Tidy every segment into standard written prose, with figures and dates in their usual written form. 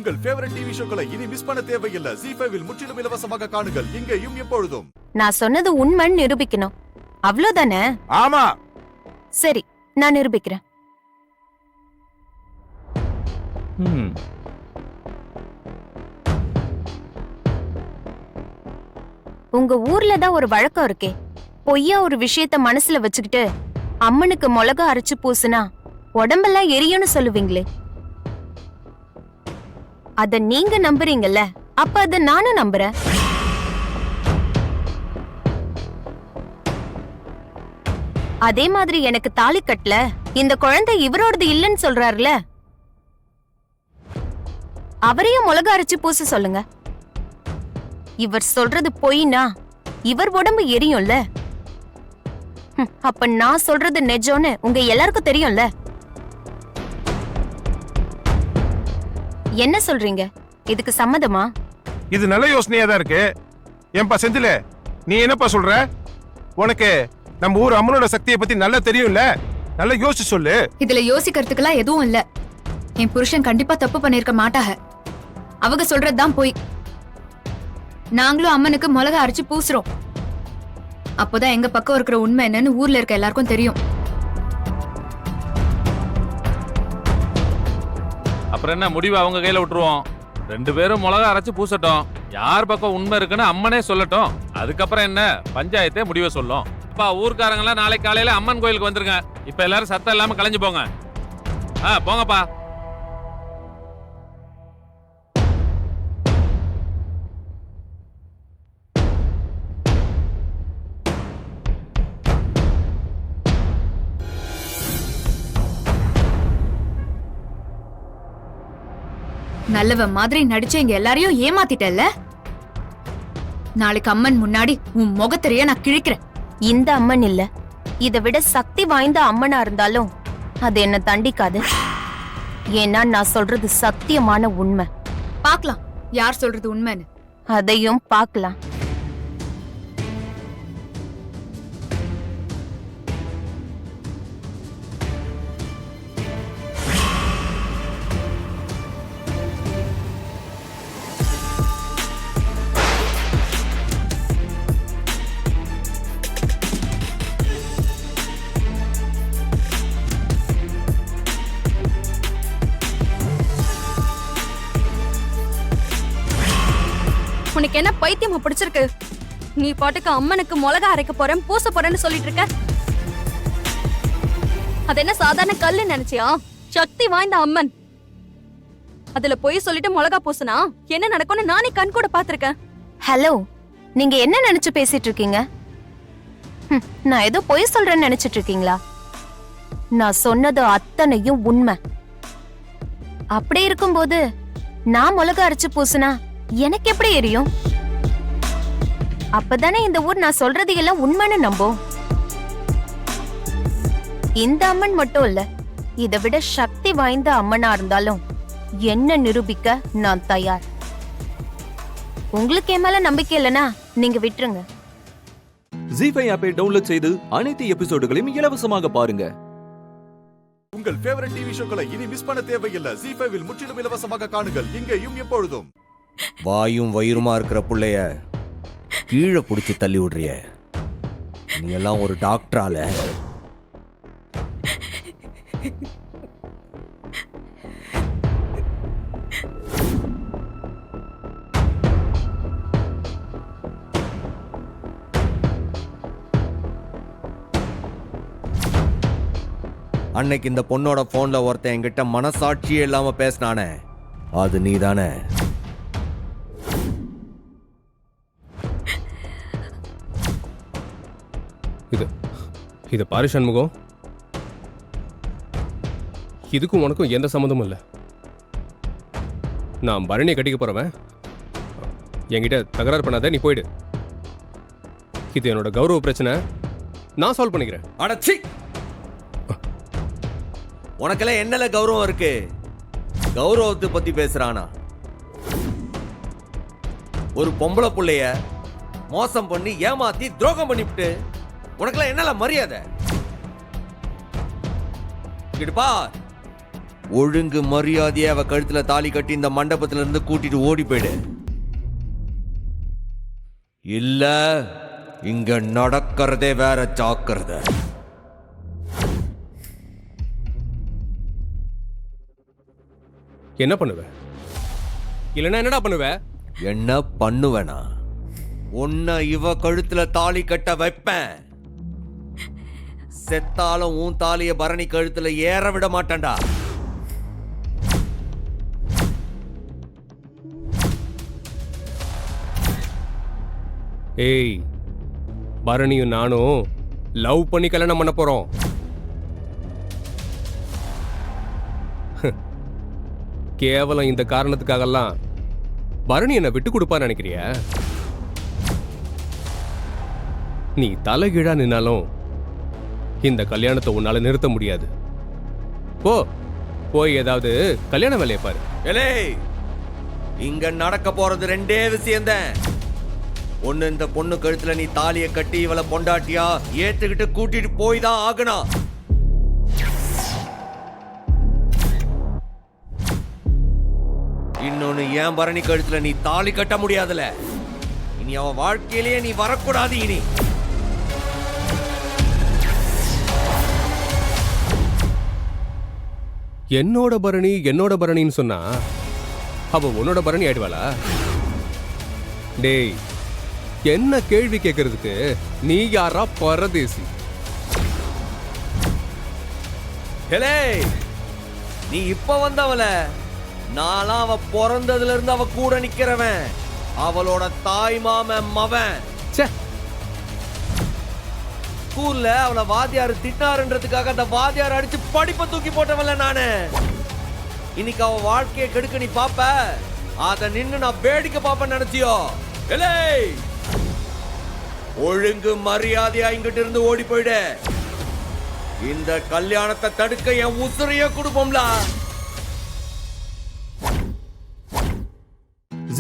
உங்கள் favourite TV ஷோக்களை இனி miss பண்ண தேவையில்லை. ZEE5 இல் முற்றிலும் இலவசமாக காணுங்கள். இங்கேயும் எப்பொழுதும். நான் சொன்னது உண்மைன்னு நிரூபிக்கணும், அவ்வளவுதானே? ஆமா. சரி, நான் நிரூபிக்கிறேன். உங்க ஊர்ல தான் ஒரு வழக்கம் இருக்கே, பொய்யா ஒரு விஷயத்த மனசுல வச்சுக்கிட்டு அம்மனுக்கு மிளகா அரைச்சு பூசுனா உடம்பெல்லாம் எரியும்னு சொல்லுவீங்களே, அத நீங்க நம்புறீங்கல்ல, அப்ப அத நானும் நம்புறேன். அதே மாதிரி எனக்கு தாலி கட்டல, இந்த குழந்தை இவரோடது இல்லைன்னு சொல்றாருல, அவரையும் மிளகா அரைச்சு பூச சொல்லுங்க. இவர் சொல்றது பொய்னா இவர் உடம்பு எரியும்ல, அப்ப நான் சொல்றது நெஜம்னு உங்க எல்லாருக்கும் தெரியும்ல. என்ன சொல்றீங்க? இதுக்கு சம்மதமா? இது நல்ல யோசனையா தான் இருக்கு. ஏன்பா செந்தில, நீ என்னப்பா சொல்ற? உனக்கு நம்ம ஊர் அம்மனோட சக்தியை பத்தி நல்லா தெரியும்ல, நல்லா யோசிச்சு சொல்லு. இதுல யோசிக்கிறதுக்கெல்லாம் எதுவும் இல்ல. என் புருஷன் கண்டிப்பா தப்பு பண்ணிருக்க மாட்டாக. அவங்க சொல்றதுதான் போய். நாங்களும் அம்மனுக்கு மிளகா அரைச்சு பூசுறோம். அப்போதான் எங்க பக்கம் இருக்கிற உண்மை என்னன்னு ஊர்ல இருக்க எல்லாருக்கும் தெரியும். அப்புறம் என்ன முடிவு அவங்க கையில விட்டுருவோம். 2 பேரும் மிளகா அரைச்சு பூசட்டும். யார் பக்கம் உண்மை இருக்குன்னு அம்மனே சொல்லட்டும். அதுக்கப்புறம் என்ன, பஞ்சாயத்தே முடிவை சொல்லும். அப்பா, ஊர்க்காரங்க எல்லாம் நாளைக்கு காலையில அம்மன் கோயிலுக்கு வந்துருங்க. இப்ப எல்லாரும் சத்தம் இல்லாம கலைஞ்சு போங்க. போங்கப்பா. நல்லவ மாதிரி நடிச்சு எங்க எல்லாரையும் ஏமாத்திட்டல்ல. நாளைக்கு அம்மன் முன்னாடி உன் முகத்தறிய நான் கிழிக்கிறேன். இந்த அம்மன் இல்ல, இதை விட சக்தி வாய்ந்த அம்மனா இருந்தாலும் அது என்ன தண்டிக்காது. ஏன்னா நான் சொல்றது சத்தியமான உண்மை. பாக்கலாம் யார் சொல்றது உண்மைன்னு. அதையும் பார்க்கலாம். உனக்கு என்ன பைத்தியமா பிடிச்சிருக்கு? நீ பாட்டுக்கு அம்மனுக்கு மிளகா அரைக்க போறேன், பூச போறேன்னு சொல்லிட்டு இருக்க. அது என்ன சாதாரண கல்லு நினைச்சியா? சக்தி வாய்ந்த அம்மன். அதுல போய் சொல்லிட்டு மிளகா பூசினா என்ன நடக்கும்னு நானே கண் கூட பாத்திருக்கேன். ஹலோ, நீங்க என்ன நினைச்சு பேசிட்டு இருக்கீங்க? நான் ஏதோ பொய் சொல்றேன்னு நினைச்சிட்டு இருக்கீங்களா? நான் சொன்னது அத்தனையும் உண்மை. அப்படி இருக்கும்போது நான் மிளகா அரைச்சு பூசினா எனக்கு எப்படி எரியும்? அப்பதானே இந்த ஊர் நான் சொல்றது எல்லாம் உண்மைன்னு நம்பும். இந்த அம்மன் மட்டும் இல்ல, இதை விட சக்தி வாய்ந்த அம்மனா இருந்தாலும் என்ன நிரூபிக்க நான் தயார். உங்களுக்கு என் மேல நம்பிக்கை இல்லனா நீங்க விட்டுருங்க. ZEE5 ஆப்பை டவுன்லோட் செய்து அனைத்து எபிசோடுகளையும் இலவசமாக பாருங்க. உங்கள் ஃபேவரட் டிவி ஷோக்களை இனி மிஸ் பண்ண தேவையில்லை. ZEE5 இல் முற்றிலும் இலவசமாக காணுங்கள். இங்கேயும் எப்பொழுதும். வாயும் வயிறுமா இருக்கிற புள்ளைய கீழே புடிச்சு தள்ளி விடுறிய. நீ எல்லாம் ஒரு டாக்டரால? அன்னைக்கு இந்த பொண்ணோட போன்ல ஒருத்தன் என்கிட்ட மனசாட்சியே இல்லாம பேசினானே, அது நீதானே? இது பாரு சண்முகம், இதுக்கும் உனக்கும் எந்த சம்மந்தமும் இல்லை. நான் பரணியை கட்டிக்க போறவன். என்கிட்ட தகராறு பண்ணாத, நீ போயிடு. இது என்னோட கௌரவ பிரச்சனை, நான் சால்வ் பண்ணிக்கிறேன். அடச்சி, உனக்கெல்லாம் என்னல கௌரவம் இருக்கு? கௌரவத்தை பத்தி பேசுறானா? ஒரு பொம்பளை புள்ளைய மோசம் பண்ணி ஏமாத்தி துரோகம் பண்ணிவிட்டு உனக்கெல்லாம் என்னல மரியாதை? இடுப்பா, ஒழுங்கு மரியாதையை அவ கழுத்துல தாலி கட்டி இந்த மண்டபத்துல இருந்து கூட்டிட்டு ஓடி போயிடு. இல்ல இங்க நடக்கிறதே வேற ஜாக்கிரதை. என்ன பண்ணுவ? இல்லைன்னா என்னடா பண்ணுவ? என்ன பண்ணுவேனா? உன்னை இவ கழுத்துல தாலி கட்ட வைப்பேன். செத்தாலும் உன் தாலிய பரணி கழுத்துல ஏற விட மாட்டேன்டா. ஏய், பரணியும் நானும் லவ் பண்ணி கல்யாணம் பண்ண போறோம். கேவலம் இந்த காரணத்துக்காகலாம் பரணி என்ன விட்டு கொடுப்பான்னு நினைக்கிறியா? நீ தலைகீழா நின்னாலும் இந்த கல்யாணத்தை உன்னால நிறுத்த முடியாது. போய் ஏதாவது கல்யாண வேலையை பாரு. ஏலே, இங்க நடக்க போறது ரெண்டே விஷயம்தான். ஒண்ணு, இந்த பொண்ணு கழுத்துல நீ தாலிய கட்டி இவளை பொண்டாட்டியா ஏத்துக்கிட்டு கூட்டிட்டு போய் தான் ஆகணும். இன்னொன்னு, ஏன் பரணி கழுத்துல நீ தாலி கட்ட முடியாதுல. இனி அவன் வாழ்க்கையிலேயே நீ வரக்கூடாது. இனி என்னோட பரணின்னு சொன்னா அவ உன்னோட பரணி ஆயிடுவாளா? டேய், என்ன கேள்வி கேட்கறதுக்கு நீ யாரா பரதேசி? ஹலே, நீ இப்ப வந்தவள, நான்லாம் அவ பிறந்ததுல இருந்து அவ கூட நிக்கிறவன். அவளோட தாய் மாமன் மவன். ஸ்கூல்ல அவளை வாத்தியார் திட்டாருன்றதுக்காக அந்த வாத்தியார் அடிச்சு படிப்பை தூக்கி போட்டவல்ல நானு. இன்னைக்கு அவ வாழ்க்கையை கெடுக்க நீ பாப்ப, அத நின்னு நான் வேடிக்கை பாப்பேன்னு நினைச்சியோ? ஒழுங்கு மரியாதையா இங்கிட்ட இருந்து ஓடி போயிடு. இந்த கல்யாணத்தை தடுக்க என் உசுரையே கொடுப்போம்ல.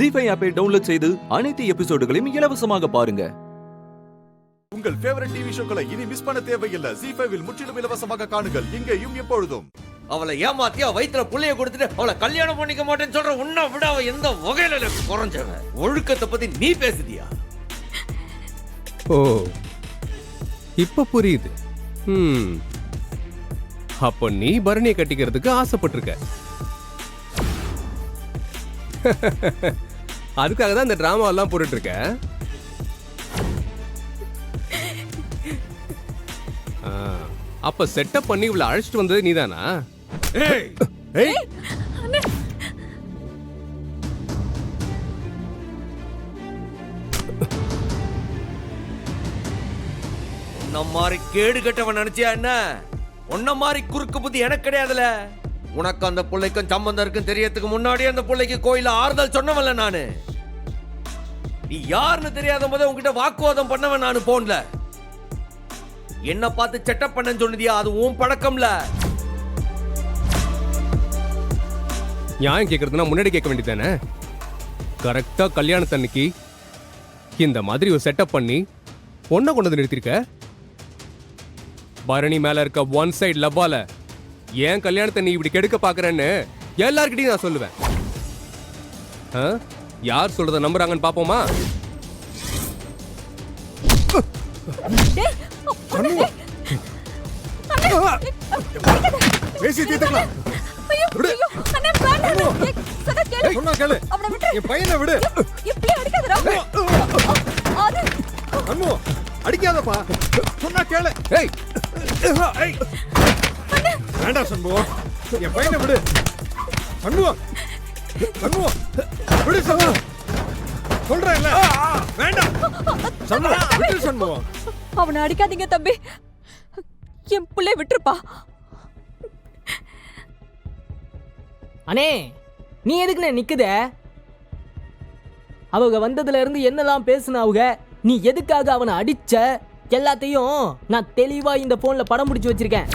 ஜீஃபை ஆப்பை டவுன்லோட் செய்து அனைத்து எபிசோடுகளையும் இலவசமாக பாருங்க. உங்கள் ஃபேவரட் டிவி ஷோக்களை இனி மிஸ் பண்ண தேவையில்லை. ஜீஃபைவில் முற்றிலும் இலவசமாக காணுங்கள், இங்கேயும் எப்பொழுதும். அவளை ஏமாத்தியா வயிற்றுல புள்ளைய கொடுத்துட்டு அவளை கல்யாணம் பண்ணிக்க மாட்டேன்னு சொல்ற உன்னை விட அவ எந்த வகையில குறைஞ்சவன்? ஒழுக்கத்தை பத்தி நீ பேசுதியா? ஓ, இப்ப புரியுது. அப்ப நீ பரணியை கட்டிக்கிறதுக்கு ஆசைப்பட்டிருக்க. அதுக்காக தான் இந்த டிராமா எல்லாம் போட்டுட்டு இருக்க. அப்ப செட்டப் பண்ணி இவளை அழைச்சிட்டு வந்தது நீதானா? உன்ன மாதிரி கேடு கட்டவன் நினைச்சியா என்ன? உன்ன மாதிரி குறுக்கு புத்தி எனக்கு கிடையாதுல. உனக்கு அந்த பிள்ளைக்கும் சம்பந்தம் இருக்குன்னு தெரியறதுக்கு முன்னாடியே அந்த பிள்ளைக்கு கோயில ஆறுதல் சொன்னவன்ல நானு. நீ யாருன்னு தெரியாத போது உன்கிட்ட வாக்குவாதம் பண்ணவன் நானு போன்ல. என்ன பார்த்து செட்டப் பண்ண சொன்னதியா? அது உன் பழக்கம்ல. நியாயம் கேட்கறதுனா முன்னாடி கேட்க வேண்டியதானே? கரெக்டா கல்யாணத்தன்னைக்கு இந்த மாதிரி ஒரு செட்டப் பண்ணி பொண்ணை கொண்டு வந்து நிறுத்திருக்க. பரணி மேல இருக்க ஒன் சைடு லவ்வால ஏன் கல்யாணத்தை நீ இப்படி கெடுக்க பாக்குறேன்னு எல்லார்கிட்டையும் நான் சொல்லுவேன். யார் சொல்றத நம்புறாங்கன்னு பாப்போமா? பேசி தீர்த்துக்கலாம். சொன்னா கேளு. என் பையனை விடு. அம்மு, அடிக்காதப்பா. சொன்னா கேளு. வேண்டாம் சண்முகம், என் பையனை விடு. சண்முகம், சண்முகம் விடு. சண்முகம் சொல்றேன்ல, வேண்டாம். சண்முகம் விடு. சண்முகம், அவனை அடிக்காதீங்க தம்பி, என் பிள்ளை விட்டுருப்பா. அண்ணே, நீ எதுக்குண்ணே நிக்குத? அவங்க வந்ததுல இருந்து என்னெல்லாம் பேசுனவங்க, நீ எதுக்காக அவனை அடிச்ச, எல்லாத்தையும் நான் தெளிவா இந்த போன்ல படம் பிடிச்சு வச்சிருக்கேன்.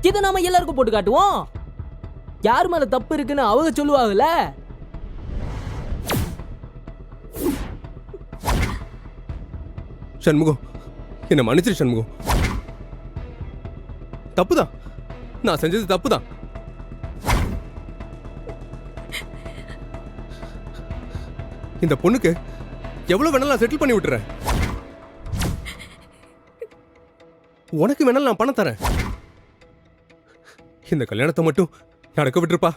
இதை நாம எல்லாருக்கும் போட்டு காட்டுவோம். யார் மேல தப்பு இருக்குன்னு அவங்க சொல்லுவாங்கல்ல. சண்முகம், என்ன மன்னிச்சிரு சண்முகம். தப்புதான். நான் செஞ்சது தப்புதான். இந்த பொண்ணுக்கு எவ்வளவு வேணாலும் நான் செட்டில் பண்ணி விட்டுறேன். உனக்கு வேணாலும் நான் பணம் தரேன். இந்த கல்யாணத்தை மட்டும் நடக்க விட்டுருப்பா.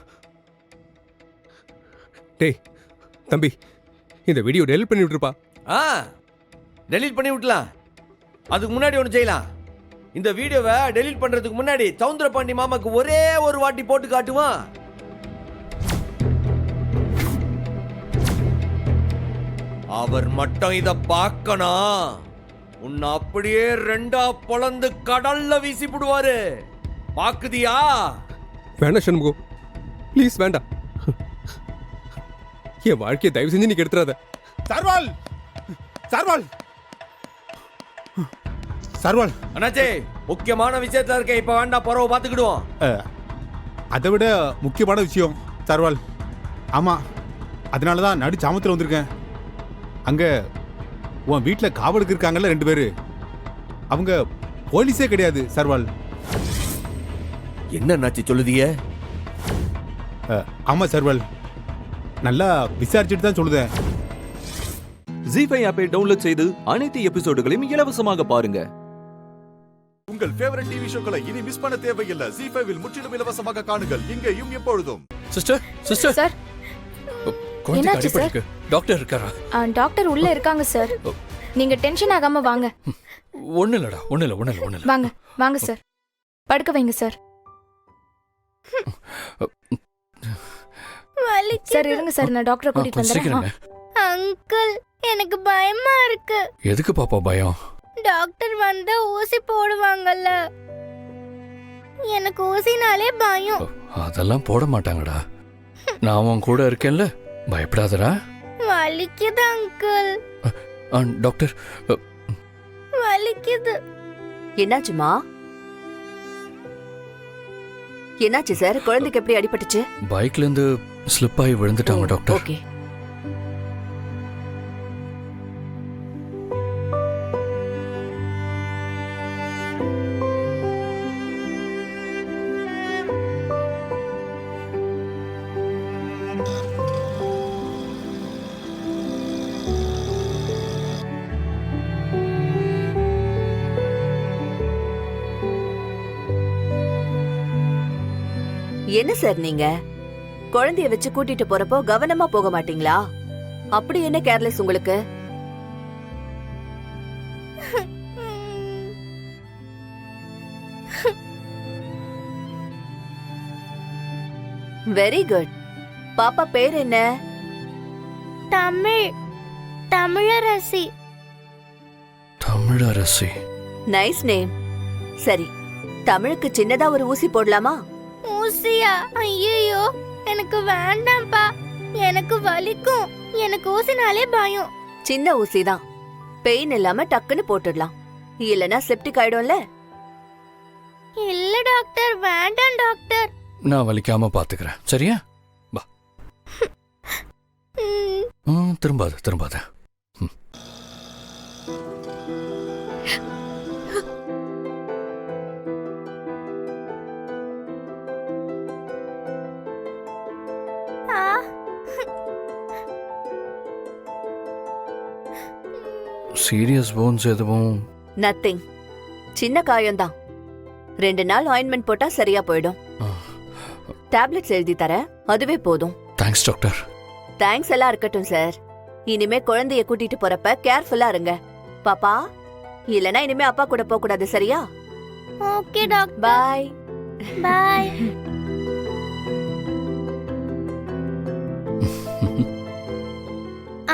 டேய் தம்பி, இந்த வீடியோ டெலிட் பண்ணி விட்டுருப்பா. டெலீட் பண்ணி விட்டலாம். அதுக்கு முன்னாடி ஒன்று செய்யலாம். இந்த வீடியோவை டெலீட் பண்றதுக்கு முன்னாடி சவுந்தரபாண்டி மாமாக்கு ஒரே ஒரு வாட்டி போட்டு காட்டுவான். அவர் மட்டும் இத பார்க்கணும். உன்னை அப்படியே ரெண்டா பொளந்து கடல்ல வீசி விடுவாரு. பாக்குதியா? வேண்டாம் சண்முகம், ப்ளீஸ் வேண்டாம். என் வாழ்க்கையை தயவு செஞ்சு நீ கெடுத்துறாத. சர்வால் சர்வால் சர்வால் அண்ணாச்சே, முக்கியமான விஷயத்துல இருக்க. இப்ப வேண்டாம், பரவ பாத்துக்கிடுவோம். அதை விட முக்கியமான விஷயம் சர்வால். ஆமா, அதனால தான் நடு சாமத்தில் வந்திருக்கேன். அங்க உன் வீட்டில் காவலுக்கு இருக்காங்கல்ல 2 பேரு, அவங்க போலீஸே கிடையாது சர்வால். என்ன அண்ணாச்சி சொல்லுதிய? ஆமா சர்வால், நல்லா விசாரிச்சுட்டு தான் சொல்லுதேன். ஜி5 ஆப்பை டவுன்லோட் செய்து அனைத்து எபிசோடுகளையும் இலவசமாக பாருங்க. உங்கள் ஃபேவரட் டிவி ஷோக்களை இனி மிஸ் பண்ண தேவையில்லை. ஜி5 முற்றிலும் இலவசமாக காணுங்கள், இங்கேயும் எப்பொழுதும். சிஸ்டர் சிஸ்டர் சார், குழந்தைக்கு அடிபட்டிருக்கு. டாக்டர் இருக்காரா? டாக்டர் உள்ள இருக்காங்க சார். நீங்க டென்ஷன் ஆகாம வாங்க. ஒண்ணு இல்லடா, ஒண்ணு இல்ல. வாங்க வாங்க சார், படுக்க வைங்க சார். சார் இருங்க சார், நான் டாக்டரை கூட்டிட்டு வந்துடுறேன். அங்கிள், எனக்கு பயமா இருக்கு. எதுக்கு பாப்பா பயம்? டாக்டர் வந்து ஊசி போடுவாங்கல்ல, எனக்கு ஊசினாலே பயம். அதெல்லாம் போட மாட்டாங்கடா. நான் உன் கூட இருக்கேன்ல, பயப்படாதடா. வலிக்குது அங்கிள். டாக்டர், வலிக்குது. என்னாச்சுமா? என்னாச்சு சார்? குழந்தைக்கு எப்படி அடிபட்டுச்சு? பைக்ல இருந்து ஸ்லிப் ஆகி விழுந்துட்டாங்க டாக்டர். ஓகே. என்ன சார் நீங்க குழந்தைய வச்சு கூட்டிட்டு போறப்போ கவனமா போக மாட்டீங்களா? அப்படி என்ன கேர்லெஸ் உங்களுக்கு? Very good. பாப்பா பேர் என்ன? தமிழரசி. Tamilarasi, nice name. சரி, தமிழுக்கு சின்னதா ஒரு ஊசி போடலாமா? ஊசியா? ஐயோ, எனக்கு வேண்டாம்ப்பா, எனக்கு வலிக்கும். எனக்கு ஊசினாலே பயம். சின்ன ஊசி தான், பெயின் இல்லாம டக்குன்னு போட்டுடலாம். இல்லனா செப்டிக் ஆயிடும்ல. இல்ல டாக்டர், வேண்டாம் டாக்டர். நான் வலிக்காம பாத்துக்கிறேன், சரியா? வா. திரும்பாத. சீரியஸ் போன்ஸ் எதுவும்? நத்திங், சின்ன காயம்தான். 2 நாள் ஆயின்மெண்ட் போட்டா சரியா போயிடும். டேப்லெட்ஸ் எழுதி தரேன், அதுவே போதும். Thanks doctor. தேங்க்ஸ் எல்லாம் இருக்கட்டும் சார். இனிமே குழந்தைய கூட்டிட்டு போறப்ப கேர்ஃபுல்லா இருங்க பாப்பா. இல்லனா இனிமே அப்பா கூட போக கூடாது, சரியா? Okay doctor. Bye. Bye.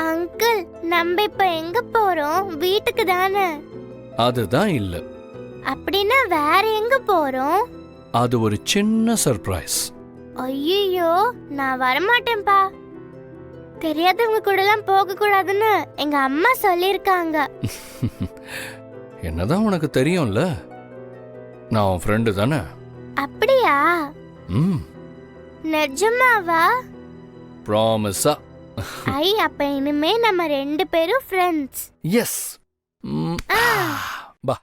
Uncle, நம்ம இப்ப எங்க போறோம்? வீட்டுக்கு தானே? அதுதான் இல்ல. அப்படின்னா வேற எங்க போறோம்? அது ஒரு சின்ன சர்ப்ரைஸ். ஐயோ, நான் வரமாட்டேன்பா. தெரியாதவங்க கூட எல்லாம் போக கூடாதுன்னு எங்க அம்மா சொல்லிருக்காங்க. என்னதான் உனக்கு தெரியும்ல, நான் உன் ஃப்ரெண்டு தானே. அப்படியா? நிஜமாவா? ப்ராமிஸா? அப்ப இனிமே நம்ம 2 பேரும் ஃப்ரெண்ட்ஸ். எஸ். பா.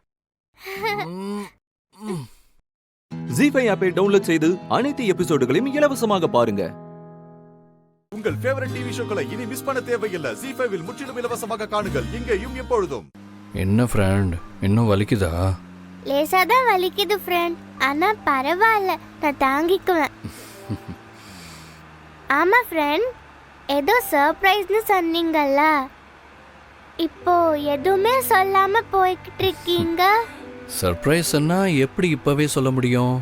ஜீஃபை ஆப்பை டவுன்லோட் செய்து அனைத்து எபிசோடுகளையும் இலவசமாக பாருங்க. உங்கள் ஃபேவரட் டிவி ஷோக்களை இனி மிஸ் பண்ண தேவையில்லை. ஜீஃபைவில் முற்றிலும் இலவசமாக காணுங்கள் இங்கேயும் எப்பொழுதும். என்ன ஃப்ரெண்ட், இன்னும் வலிக்குதா? லேசா தான் வலிக்குது ஃப்ரெண்ட், ஆனா பரவாயில்ல, நான் தாங்கிக்குவேன். ஆமா ஃப்ரெண்ட், ஏதோ சர்ப்ரைஸ்னு சொன்னீங்கல்ல, இப்போ எதுவுமே சொல்லாம போய்கிட்டு இருக்கீங்க. சர்ப்ரைஸ்ன்னா எப்படி இப்பவே சொல்ல முடியும்?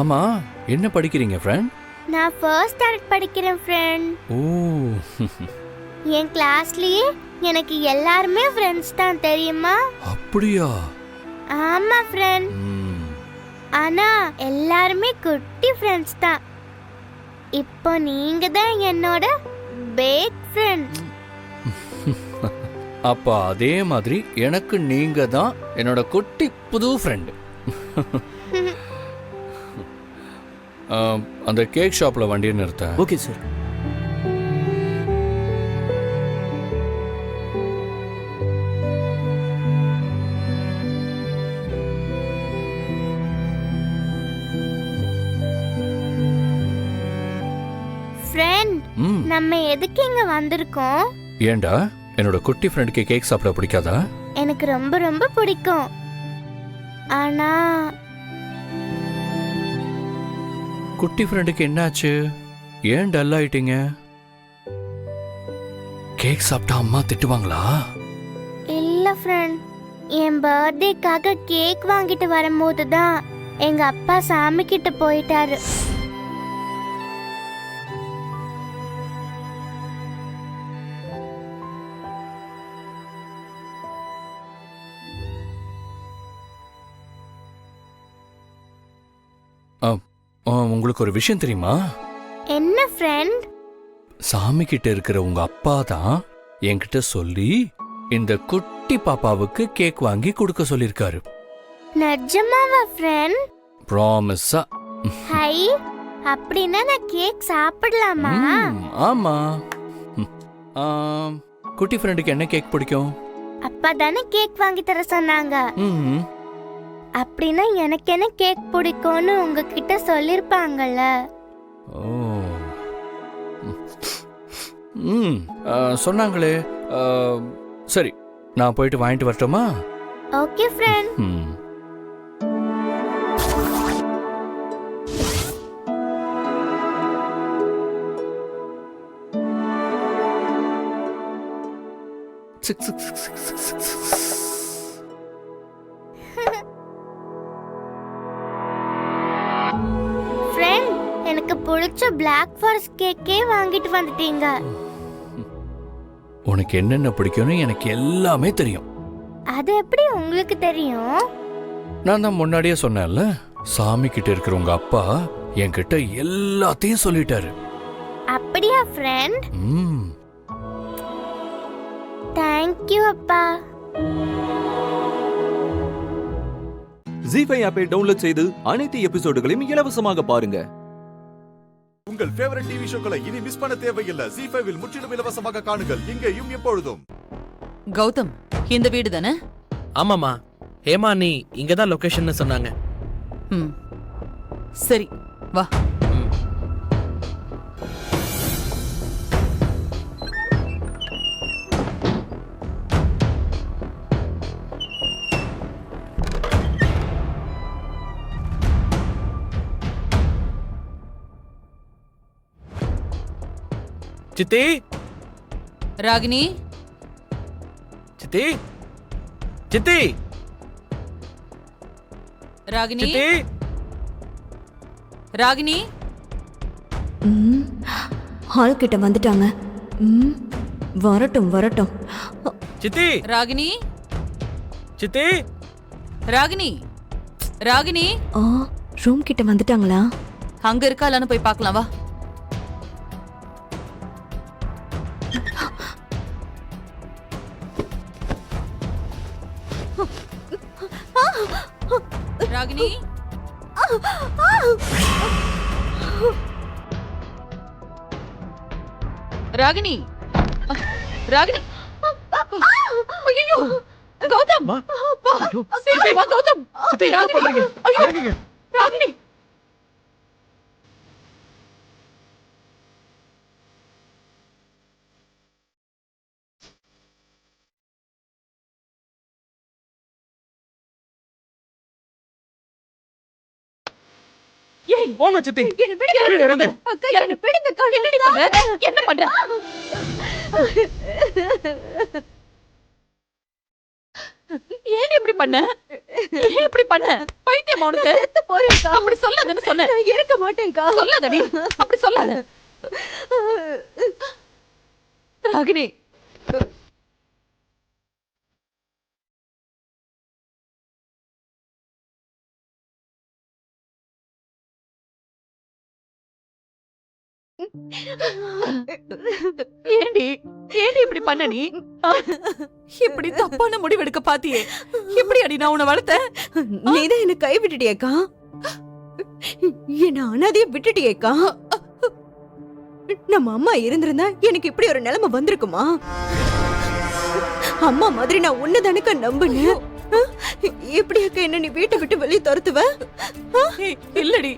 ஆமா, என்ன படிக்கிறீங்க ஃப்ரெண்ட்? நான் ஃபர்ஸ்ட் ஸ்டாண்டர்ட் படிக்கிறேன் ஃப்ரெண்ட். ஓ. என் கிளாஸ்லயே எனக்கு எல்லாருமே ஃப்ரெண்ட்ஸ் தான், தெரியுமா? அப்படியா? ஆமா ஃப்ரெண்ட், ஆனா எல்லாருமே குட்டி ஃப்ரெண்ட்ஸ் தான். இப்போ நீங்க தான் என்னோட பிக் ஃப்ரெண்ட். அப்ப அதே மாதிரி எனக்கு நீங்க தான் என்னோட குட்டி புது ஃப்ரெண்ட். அந்த கேக் ஷாப்ல வண்டியை நிறுத்த. Okay sir. ஃப்ரெண்ட், நம்ம எதுக்கு இங்க வந்திருக்கோம்? ஏண்டா, என்னோட குட்டி ஃப்ரெண்டுக்கு கேக் சாப்பிட பிடிக்காதா? எனக்கு ரொம்ப ரொம்ப பிடிக்கும். ஆனா குட்டி ஃப்ரெண்டுக்கு என்னாச்சு? ஏன் டல் ஆயிட்டீங்க? கேக் சாப்பிட்டா அம்மா திட்டுவாங்களா? இல்ல ஃப்ரெண்ட், என் பர்த்டேக்காக கேக் வாங்கிட்டு வரும்போது தான் எங்க அப்பா சாமி கிட்ட போயிட்டாரு. உங்களுக்கு ஒரு விஷயம் தெரியுமா? என்ன ஃப்ரெண்ட்? சாமி கிட்ட இருக்கிற உங்க அப்பா தான் என்கிட்ட சொல்லி இந்த குட்டி பாப்பாவுக்கு கேக் வாங்கி கொடுக்க சொல்லிருக்காரு. நிஜமாவா ஃப்ரெண்ட்? ப்ராமிஸா. ஹை, அப்படின்னா நான் கேக் சாப்பிடலாமா? ஆமா. குட்டி ஃப்ரெண்டுக்கு என்ன கேக் பிடிக்கும்? அப்பா தானே கேக் வாங்கி தர சொன்னாங்க. அப்படின்னா எனக்கு என்ன கேக் பிடிக்கும்னு உங்ககிட்ட சொல்லிருப்பாங்கல்ல. சொன்னாங்களே. சரி, நான் போயிட்டு வாங்கிட்டு வரட்டுமா? Okay friend. எனக்கு பிடிச்ச பிளாக் ஃபாரஸ்ட் கேக்கே வாங்கிட்டு வந்துட்டீங்க. உனக்கு என்னென்ன பிடிக்கும்னு எனக்கு எல்லாமே தெரியும். அது எப்படி உங்களுக்கு தெரியும்? நான் தான் முன்னாடியே சொன்னேன்ல, சாமி கிட்ட இருக்கிற உங்க அப்பா என்கிட்ட எல்லாத்தையும் சொல்லிட்டாரு. அப்படியா ஃப்ரெண்ட்? தேங்க் யூ அப்பா. ஜீஃபை ஆப்பை டவுன்லோட் செய்து அனைத்து எபிசோடுகளையும் இலவசமாக பாருங்க. உங்கள் ஃபேவரட் டிவி ஷோக்களை இனி மிஸ் பண்ண தேவையில்லை. ஜீஃபைவில் முற்றிலும் இலவசமாக காணுங்கள் இங்கேயும் எப்பொழுதும். கௌதம், இந்த வீடு தானே? ஆமாமா, ஹேமா நீ இங்க தான் லொகேஷன் சொன்னாங்க. சரி, வா. சித்தி, ராகினி, சித்தி, சித்தி, ராகினி, சித்தி, ராகினி. ஹால் கிட்ட வந்துட்டாங்க. வரட்டும் வரட்டும். சித்தி, ராகினி, சித்தி, ராகினி, ராகினி. ரூம் கிட்ட வந்துட்டாங்களா? அங்க இருக்காளான்னு போய் பார்க்கலாம், வா. ராகினி, ராகினி, ராகினி. ஐயோ, கௌதம் அப்பா சீக்கிரம் வா கௌதம் சித்தி என்ன பண்றீங்க இறங்குங்க. ராகினி ஏய் போங்க சித்தி என்ன பிடிங்க இறங்கு. அக்கா என்ன பிடிங்க அக்கா என்னடி பண்ண என்ன பண்ற ஏன் இப்படி பண்ண ஏன் இப்படி பண்ண பைத்தியம் உனக்கு செத்து போயிருக்கா அப்படி சொல்லாதன்னு சொன்னேன் இருக்க மாட்டேன்க்கா சொல்லாதடி அப்படி சொல்லாத ராகினி ஏண்டி ஏண்டி இப்படி பண்ண நீ இப்படி தப்பான முடிவெடுக்க பாத்தியே எப்படி அடி நான் உன்னை வளர்த்தேன் நீதான் என்ன கை விட்டுட்டியேக்கா என்ன அனாதைய விட்டுட்டியேக்கா நம்ம அம்மா இருந்திருந்தா எனக்கு இப்படி ஒரு நிலைமை வந்திருக்குமா அம்மா மாதிரி நான் உன்னதானுக்கா நம்பினேன் எப்படியாக்கா என்ன நீ வீட்டை விட்டு வெளியே துரத்துவ இல்லடி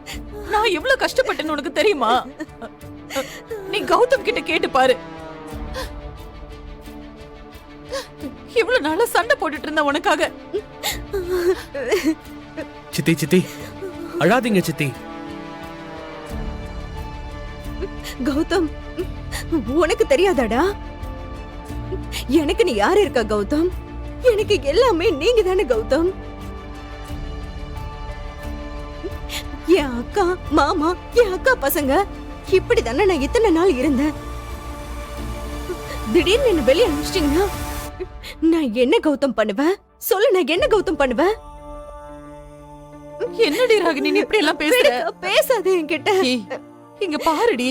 நான் எவ்வளவு கஷ்டப்பட்டேன்னு உனக்கு தெரியுமா நீ கௌதம் கிட்ட கேட்டு பாரு இவ்வளவு நாளா சண்டை போட்டுட்டு இருந்த உனக்காக சித்தி சித்தி அழாதீங்க சித்தி கௌதம் உனக்கு தெரியாதாடா எனக்கு நீ யாரு இருக்கா கௌதம் எனக்கு எல்லாமே நீங்க தானே கௌதம் என் அக்கா மாமா என் அக்கா பசங்க இப்படி தானே நான் இத்தனை நாள் இருந்தேன் திடீர்னு என்ன வெளியே அனுப்பிச்சிட்டீங்கன்னா நான் என்ன கௌதம் பண்ணுவேன் சொல்லு நான் என்ன கௌதம் பண்ணுவேன் என்னடி ராகினி நீ இப்படி எல்லாம் பேசுற பேசாத என்கிட்ட இங்க பாருடி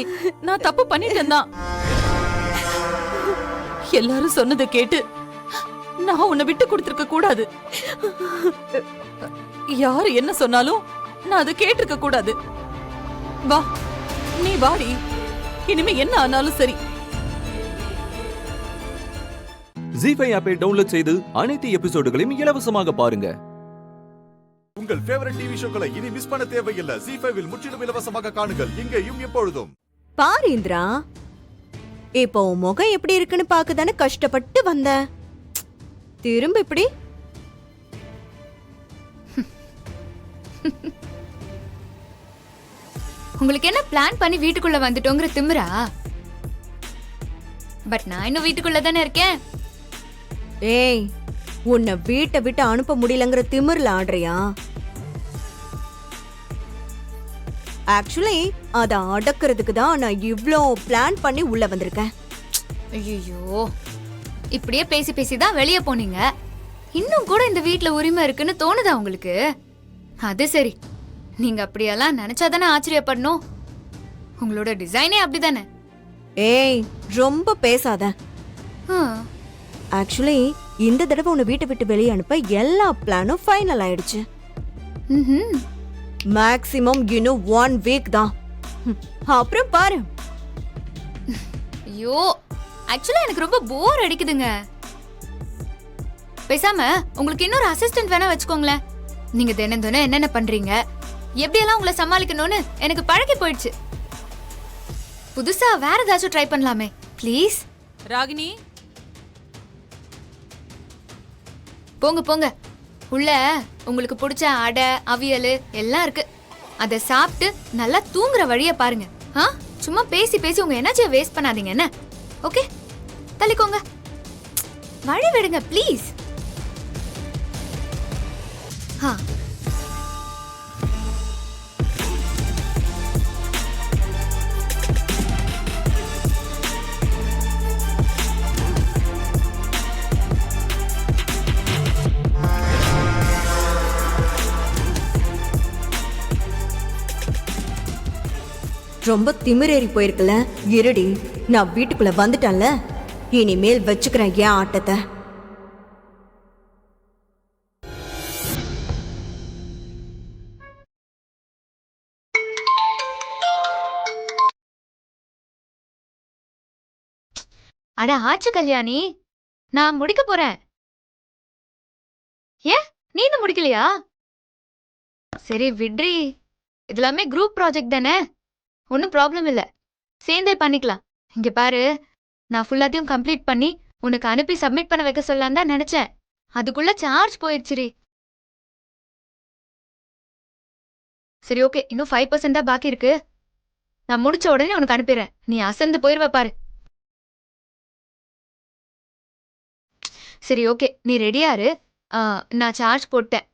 நான் தப்பு பண்ணிட்டேன் தான் எல்லாரும் சொன்னதை கேட்டு நான் உன்னை விட்டு கொடுத்திருக்க கூடாது யாரு என்ன சொன்னாலும் நான் அதை கேட்டிருக்க கூடாது வா நீ வாடி இனிமே என்ன ஆனாலும் சரி ஜீஃபை ஆப்பை டவுன்லோட் செய்து அனைத்து எபிசோடுகளையும் இலவசமாக பாருங்க. உங்கள் ஃபேவரட் டிவி ஷோக்களை இனி மிஸ் பண்ண தேவையில்லை. ஜீ5 முற்றிலும் இலவசமாக காணுங்கள் இங்கேயும் எப்பொழுதும். பாரு இந்திரா இப்போ உன் முகம் எப்படி இருக்குன்னு பாக்கதானே கஷ்டப்பட்டு வந்த திரும்ப இப்படி உங்களுக்கு என்ன பிளான் பண்ணி வீட்டுக்குள்ள வந்துட்டோங்கிற திமிரா? பட் நான் இன்னும் வீட்டுக்குள்ள தானே இருக்கேன். ஏய் உன்னை வீட்டை விட்டு அனுப்ப முடியலங்கிற திமிர்ல ஆடுறியா? ஆக்சுவலி அதை அடக்கிறதுக்கு தான் நான் இவ்ளோ பிளான் பண்ணி உள்ள வந்திருக்கேன். ஐயோ இப்படியே பேசி பேசி தான் வெளியே போனீங்க. இன்னும் கூட இந்த வீட்ல உரிமை இருக்குன்னு தோணுதா உங்களுக்கு? அது சரி, நீங்க அப்படியெல்லாம் நினைச்சாதானே ஆச்சரியப்படணும். உங்களோட டிசைனே அப்படிதானே. ஏய் ரொம்ப பேசாத. ஆக்சுவலி இந்த தடவை உன்னை வீட்டை விட்டு வெளியே அனுப்ப எல்லா பிளானும் ஃபைனல் ஆயிடுச்சு. மேக்ஸிமம் இன்னும் 1 வீக் தான். அப்புறம் பாரு. ஐயோ ஆக்சுவலா எனக்கு ரொம்ப போர் அடிக்குதுங்க. பேசாம உங்களுக்கு இன்னொரு அசிஸ்டன்ட் வேணா வச்சுக்கோங்களேன். நீங்க தினம் தினம் என்னென்ன பண்றீங்க, எப்படியெல்லாம் உங்களை சமாளிக்கணும்னு எனக்கு பழகி போயிடுச்சு. புதுசா வேற ஏதாச்சும் ட்ரை பண்ணலாமே ப்ளீஸ். ராகினி போங்க போங்க, உள்ள உங்களுக்கு பிடிச்ச அடை அவியல் எல்லாம் இருக்கு. அதை சாப்பிட்டு நல்லா தூங்குற வழிய பாருங்க. சும்மா பேசி பேசி உங்க எனர்ஜியை வேஸ்ட் பண்ணாதீங்க என்ன? ஓகே தள்ளிக்கோங்க, வழி விடுங்க ப்ளீஸ். ரொம்ப திமிரேறி போயிருக்கல. இருடி, நான் வீட்டுக்குள்ள வந்துட்டேன்ல, இனிமேல் வச்சுக்கிறேன் என் ஆட்டத்தை. அட ஆச்சு கல்யாணி, நான் முடிக்க போறேன். ஏன் நீ இன்னும் முடிக்கலையா? சரி விட்ரி, இதெல்லாமே குரூப் ப்ராஜெக்ட் தானே, ஒன்றும் ப்ராப்ளம் இல்லை, சேர்ந்தே பண்ணிக்கலாம். இங்க பாரு, நான் ஃபுல்லாத்தையும் கம்ப்ளீட் பண்ணி உனக்கு அனுப்பி சப்மிட் பண்ண வைக்க சொல்லலாம் தான் நினைச்சேன். அதுக்குள்ள சார்ஜ் போயிடுச்சுரி. சரி ஓகே, இன்னும் 5% தான் பாக்கி இருக்கு. நான் முடிச்ச உடனே உனக்கு அனுப்பிடுறேன். நீ அசந்து போயிருவ பாரு. சரி ஓகே, நீ ரெடியாரு. நான் சார்ஜ் போட்டேன்.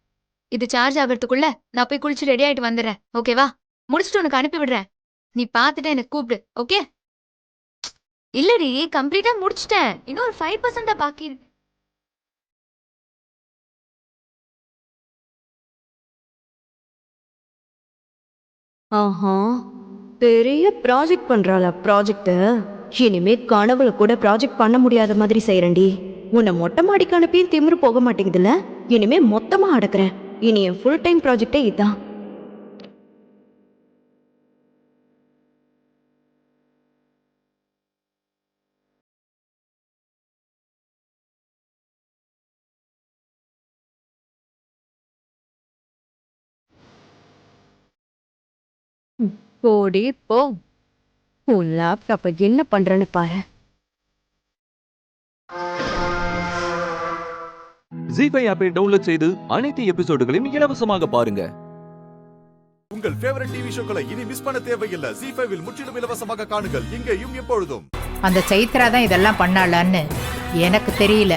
இது சார்ஜ் ஆகிறதுக்குள்ள நான் போய் குளிச்சு ரெடி ஆயிட்டு வந்துடுறேன். ஓகேவா? முடிச்சுட்டு உனக்கு அனுப்பி விடுறேன். நீ பார்த்துட்டு எனக்கு கூப்பிடு. ஓகே? இல்லடி, கம்ப்ளீட்டா முடிச்சிட்டேன். இன்னும் ஒரு 5% தான் பாக்கி இருக்கு. ஆஹா, பெரிய ப்ராஜெக்ட் பண்றாளா ப்ராஜெக்ட். இனிமே கனவுல கூட ப்ராஜெக்ட் பண்ண முடியாத மாதிரி செய்யறேன்டி. உன்னை மொட்டை மாடிக்கு அனுப்பியும் திமிரு போக மாட்டேங்குதுல்ல. இனிமே மொத்தமா அடக்குறேன். இனி என் ஃபுல் டைம் ப்ராஜெக்டே இதான். போடி போ, உன் லேப்டாப்ப என்ன பண்றேன்னு பாரு. ஜீஃபை ஆப்பை டவுன்லோட் செய்து அனைத்து எபிசோடுகளையும் இலவசமாக பாருங்க. உங்கள் ஃபேவரட் டிவி ஷோக்களை இனி மிஸ் பண்ண தேவையில்லை. ஜீஃபைவில் முற்றிலும் இலவசமாக காணுங்கள், இங்கேயும் எப்பொழுதும். அந்த சைத்ரா தான் இதெல்லாம் பண்ணாளான்னு எனக்கு தெரியல.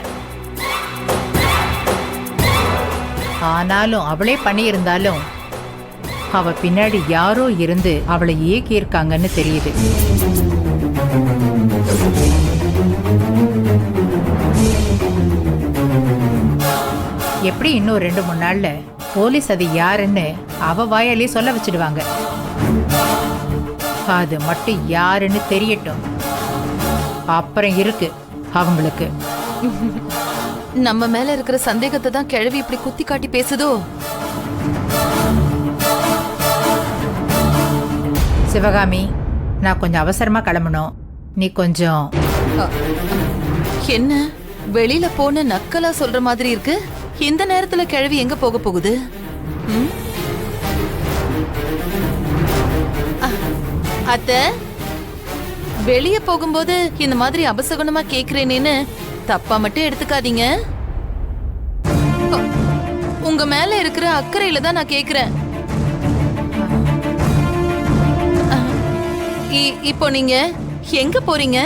ஆனாலும் அவளே பண்ணியிருந்தாலும் அவ பின்னாடி யாரோ இருந்து அவளை ஏக்கி இருக்காங்கன்னு தெரியுது. எப்படி இன்னும் 2-3 நாள்ல போலீஸ் அது யாருன்னு அவ வாயாலே சொல்ல வச்சிடுவாங்க. அது மட்டும் யாருன்னு தெரியட்டும், அப்புறம் இருக்கு அவங்களுக்கு. நம்ம மேல இருக்கிற சந்தேகத்தை தான் கிழவி இப்படி குத்தி காட்டி பேசுதோ? சிவகாமி, நான் கொஞ்சம் அவசரமா கிளம்பணும். நீ கொஞ்சம் என்ன வெளியில போன நக்கலா சொல்ற மாதிரி இருக்கு. இந்த நேரத்துல கிழவி எங்க போக போகுது? அத்தை, வெளிய போகும்போது இந்த மாதிரி அபசகுணமா கேக்குறேனேன்னு தப்பா மட்டும் எடுத்துக்காதீங்க. உங்க மேல இருக்கிற அக்கறையில தான் நான் கேக்குறேன். இப்போ நீங்க எங்க போறீங்க?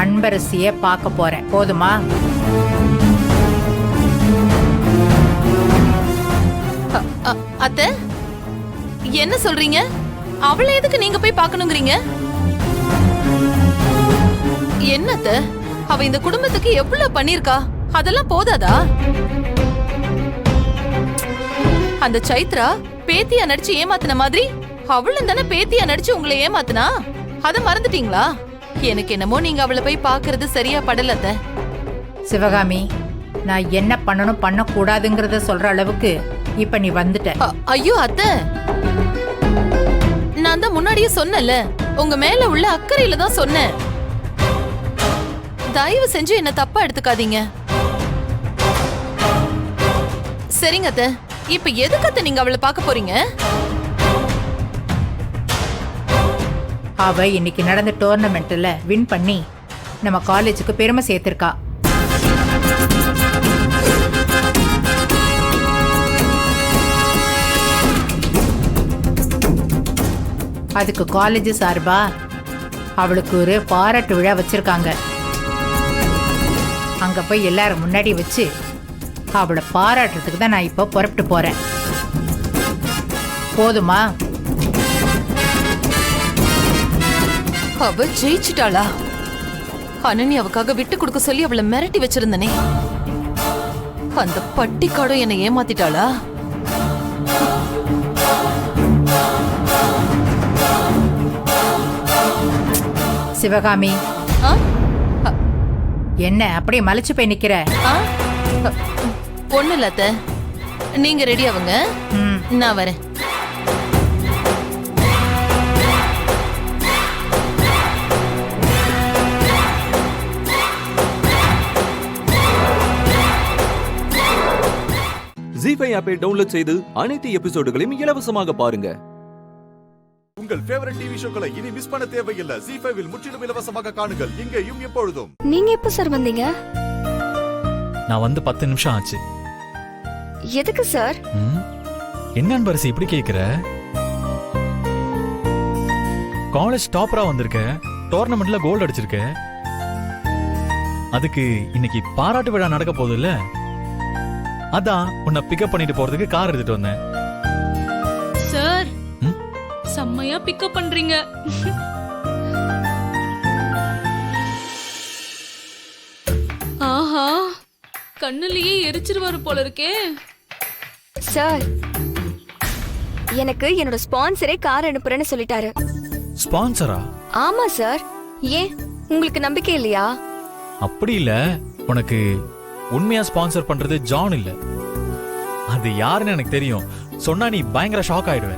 அன்பரசிய பார்க்க போறேன். போதுமா? அத்தை, என்ன சொல்றீங்க? அவளை எதுக்கு நீங்க போய் பார்க்கணுங்கிறீங்க? என்னத்த, அவ இந்த குடும்பத்துக்கு எவ்வளவு பண்ணிருக்கா? அதெல்லாம் போதாதா? அந்த சைத்ரா பேத்தியா நடிச்சு ஏமாத்தின மாதிரி அவளும் தானே பேத்தியா நடிச்சு உங்களை ஏமாத்தினா. அத மறந்துட்டீங்களா? எனக்கு என்னமோ நீங்க அவளை போய் பாக்குறது சரியா படலத்த. சிவகாமி, நான் என்ன பண்ணணும் பண்ண கூடாதுங்கறத சொல்ற அளவுக்கு இப்ப நீ வந்துட்ட. ஐயோ அத்தை, நான் தான் முன்னாடியே சொன்னல, உங்க மேல உள்ள அக்கறையில தான் சொன்னேன். தயவு செஞ்சு என்ன தப்பா எடுத்துக்காதீங்க. சரிங்க அத்தை, இப்ப எதுக்கு நீங்க அவளை பார்க்க போறீங்க? அவ இன்னைக்கு நடந்த டோர்னமெண்ட்ல வின் பண்ணி நம்ம காலேஜுக்கு பெருமை சேர்த்திருக்கா. அதுக்கு காலேஜ் சார்பா அவளுக்கு ஒரு பாராட்டு விழா வச்சிருக்காங்க. அங்க போய் எல்லாரும் முன்னாடி வச்சு அவளை பாராட்டுறதுக்கு தான் நான் இப்போ புறப்பட்டு போறேன். போதுமா? அவ ஜெயிச்சிட்டாளா? அனனி அவக்காக விட்டு கொடுக்க சொல்லி அவளை மிரட்டி வச்சிருந்தனே, அந்த பட்டிக்காடும் என்னை ஏமாத்திட்டாளா? சிவகாமி, என்ன அப்படியே மலைச்சு போய் நிக்கிற? ஒண்ணு இல்ல அத்தை, நீங்க ரெடி ஆவுங்க, நான் வரேன். ஜி5 ஆப்பை டவுன்லோட் செய்து அனைத்து எபிசோடுகளையும் இலவசமாக பாருங்க. உங்கள் ஃபேவரட் டிவி ஷோக்களை இனி மிஸ் பண்ண தேவையில்லை. ஜி5வில் முற்றிலும் இலவசமாக காணுங்கள் இங்கேயும் எப்பொழுதும். நீங்க எப்ப சார் வந்தீங்க? நான் வந்து 10 நிமிஷம் ஆச்சு. எதுக்கு சார்? என்ன அன்பரசி இப்படி கேக்குற? காலேஜ் டாப்பரா வந்திருக்க, டோர்னமெண்ட்ல கோல்ட் அடிச்சிருக்க. அதுக்கு இன்னைக்கு பாராட்டு விழா நடக்க போகுது இல்ல, அதான் உன்னை பிக்கப் பண்ணிட்டு போறதுக்கு கார் எடுத்துட்டு வந்தேன். சார் செம்மையா பிக்கப் பண்றீங்க. ஆஹா, கண்ணுலயே எரிச்சிருவாரு போல இருக்கே. சார், எனக்கு என்னோட ஸ்பான்சரே கார் அனுப்புறேன்னு சொல்லிட்டாரு. ஸ்பான்சரா? ஆமா சார். ஏன் உங்களுக்கு நம்பிக்கை இல்லையா? அப்படி இல்ல, உனக்கு உண்மையா ஸ்பான்சர் பண்றது ஜான் இல்ல, அது யாருன்னு எனக்கு தெரியும். சொன்னா நீ பயங்கர ஷாக் ஆயிடுவ.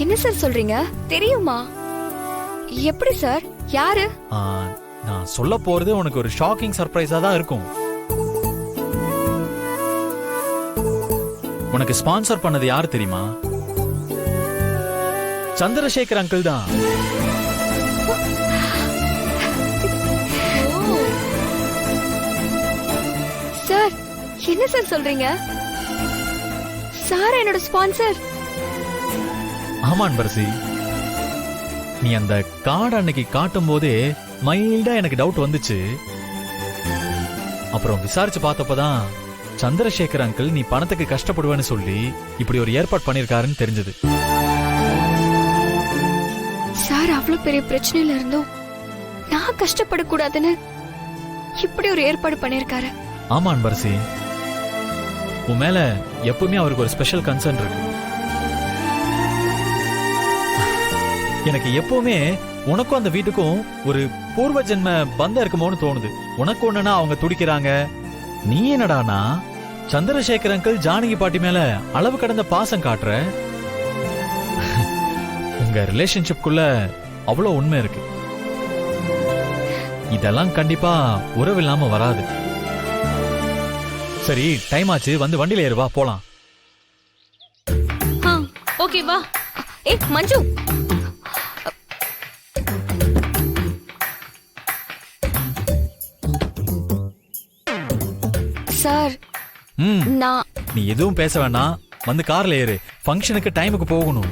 என்ன சார் சொல்றீங்க? தெரியுமா? எப்படி சார்? யாரு? நான் சொல்ல போறது உனக்கு ஒரு ஷாக்கிங் சர்ப்ரைஸா தான் இருக்கும். உனக்கு ஸ்பான்சர் பண்ணது யாரு தெரியுமா? சந்திரசேகர் அங்கிள் தான். சார், என்ன சார் சொல்றீங்க? சார் என்னோட ஸ்பான்சர்? ஆமா அன்பரசி, நீ அந்த கார்டு அன்னைக்கு காட்டும் போதே மைல்டா எனக்கு டவுட் வந்துச்சு. அப்புறம் விசாரிச்சு பார்த்தப்பதான் சந்திரசேகர் அங்கிள் நீ பணத்துக்கு கஷ்டப்படுவேன்னு சொல்லி இப்படி ஒரு ஏற்பாடு பண்ணிருக்காருன்னு தெரிஞ்சது. சார் அவ்வளவு பெரிய பிரச்சனையில இருந்தும் நான் கஷ்டப்படக்கூடாதுன்னு இப்படி ஒரு ஏற்பாடு பண்ணிருக்காரு. ஆமா அன்பரசி, உன் மேல எப்பவுமே அவருக்கு ஒரு ஸ்பெஷல் கன்சர்ன் இருக்கு. எனக்கு எப்பவுமே உனக்கும் அந்த வீட்டுக்கும் ஒரு பூர்வ ஜென்ம பந்தம் இருக்குமோன்னு தோணுது. உனக்கு ஒண்ணுனா அவங்க துடிக்கிறாங்க, நீ என்னடானா சந்திரசேகர் அங்கிள் ஜானகி பாட்டி மேல அளவு கடந்த பாசம் காட்டுற. உங்க ரிலேஷன்ஷிப்குள்ள அவ்வளவு உண்மை இருக்கு. இதெல்லாம் கண்டிப்பா உறவு இல்லாம வராது. சரி, டைம் ஆச்சு, வந்து வண்டியில ஏறு, வா போலாம். ஓகே வா. ஏய் மஞ்சு, சார் நீ எதுவும் பேச வேண்டாம், வந்து கார்ல ஏறு. ஃபங்க்ஷனுக்கு டைமுக்கு போகணும்.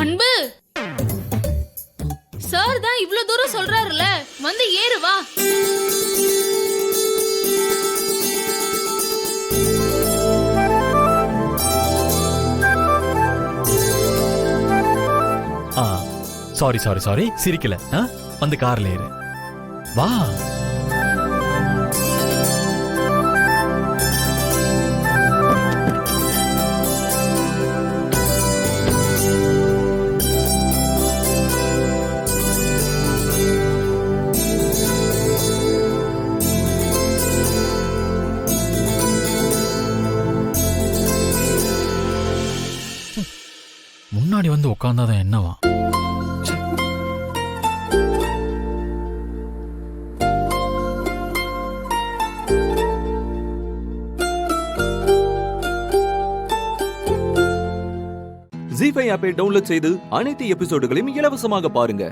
அன்பு, சார் தான் இவ்ளோ தூரம் சொல்றாருல, வந்து ஏறு வா. சாரி சிரிக்கல. வந்து கார்ல ஏறு, வா. முன்னாடி வந்து உட்கார்ந்தாதான் என்னவா? ஜி5 ஆப்பை டவுன்லோட் செய்து அனைத்து எபிசோடுகளையும் இலவசமாக பாருங்க.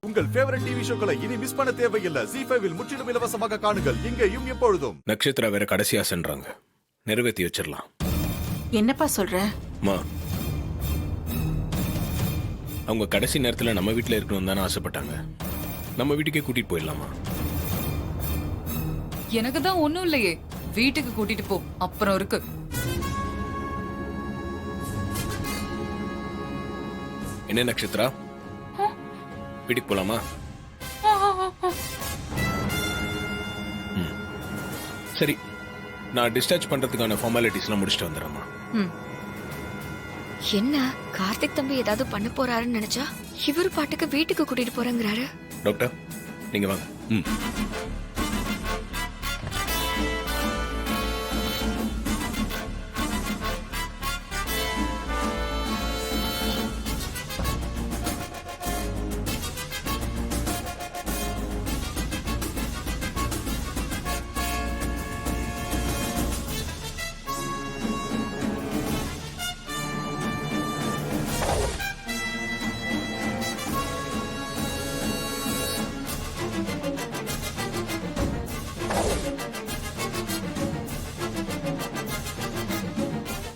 உங்கள் ஃபேவரட் டிவி ஷோக்களை இனி மிஸ் பண்ண தேவையில்லை. ஜி5வில் முற்றிலும் இலவசமாக காணுங்கள் இங்கேயும் எப்பொழுதும். நட்சத்திரா வேற கடைசியா சென்றாங்க, நிறைவேற்றி வச்சிடலாம். என்னப்பா சொல்ற? அவங்க கடைசி நேரத்துல நம்ம வீட்டுல இருக்கணும் தானே ஆசைப்பட்டாங்க. நம்ம வீட்டுக்கே கூட்டிட்டு போயிடலாமா? எனக்கு தான் ஒண்ணும் இல்லையே, வீட்டுக்கு கூட்டிட்டு போ, அப்புறம் இருக்கு. என்ன நட்சத்திரா, வீட்டுக்கு போலாமா? சரி, நான் டிஸ்சார்ஜ் பண்றதுக்கான ஃபார்மாலிட்டிஸ்லாம் முடிச்சுட்டு வந்துடுறேம்மா. என்ன கார்த்திக் தம்பி ஏதாவது பண்ண போறாருன்னு நினைச்சா இவர் பாட்டுக்கு வீட்டுக்கு கூட்டிட்டு போறேங்கிறாரு. டாக்டர் நீங்க வாங்க.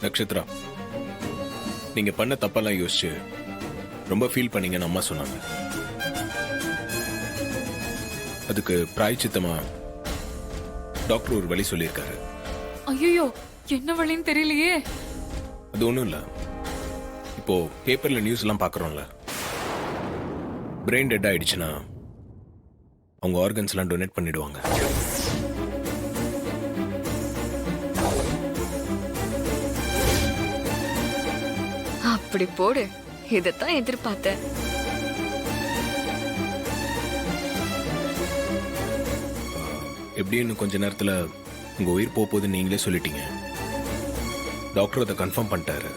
நட்சத்திரா, நீங்க பண்ண தப்பெல்லாம் யோசிச்சு ரொம்ப ஃபீல் பண்ணீங்கன்னு அம்மா சொன்னாங்க. அதுக்கு பிராயச்சித்தமா டாக்டர் ஒரு வழி சொல்லியிருக்காரு. ஐயோ, என்ன வழின்னு தெரியலையே. அது ஒன்றும் இல்லை, இப்போ பேப்பர்ல நியூஸ் எல்லாம் பார்க்குறோம்ல, பிரெயின் டெட் ஆயிடுச்சுன்னா அவங்க ஆர்கன்ஸ் எல்லாம் டொனேட் பண்ணிடுவாங்க. அப்படி போடு, இதைத்தான் எதிர்பார்த்தேன். எப்படியும் கொஞ்ச நேரத்துல உங்க உயிர் போகுதுன்னு நீங்களே சொல்லிட்டீங்க. டாக்டர் அதை கன்ஃபார்ம் பண்ணிட்டாரு.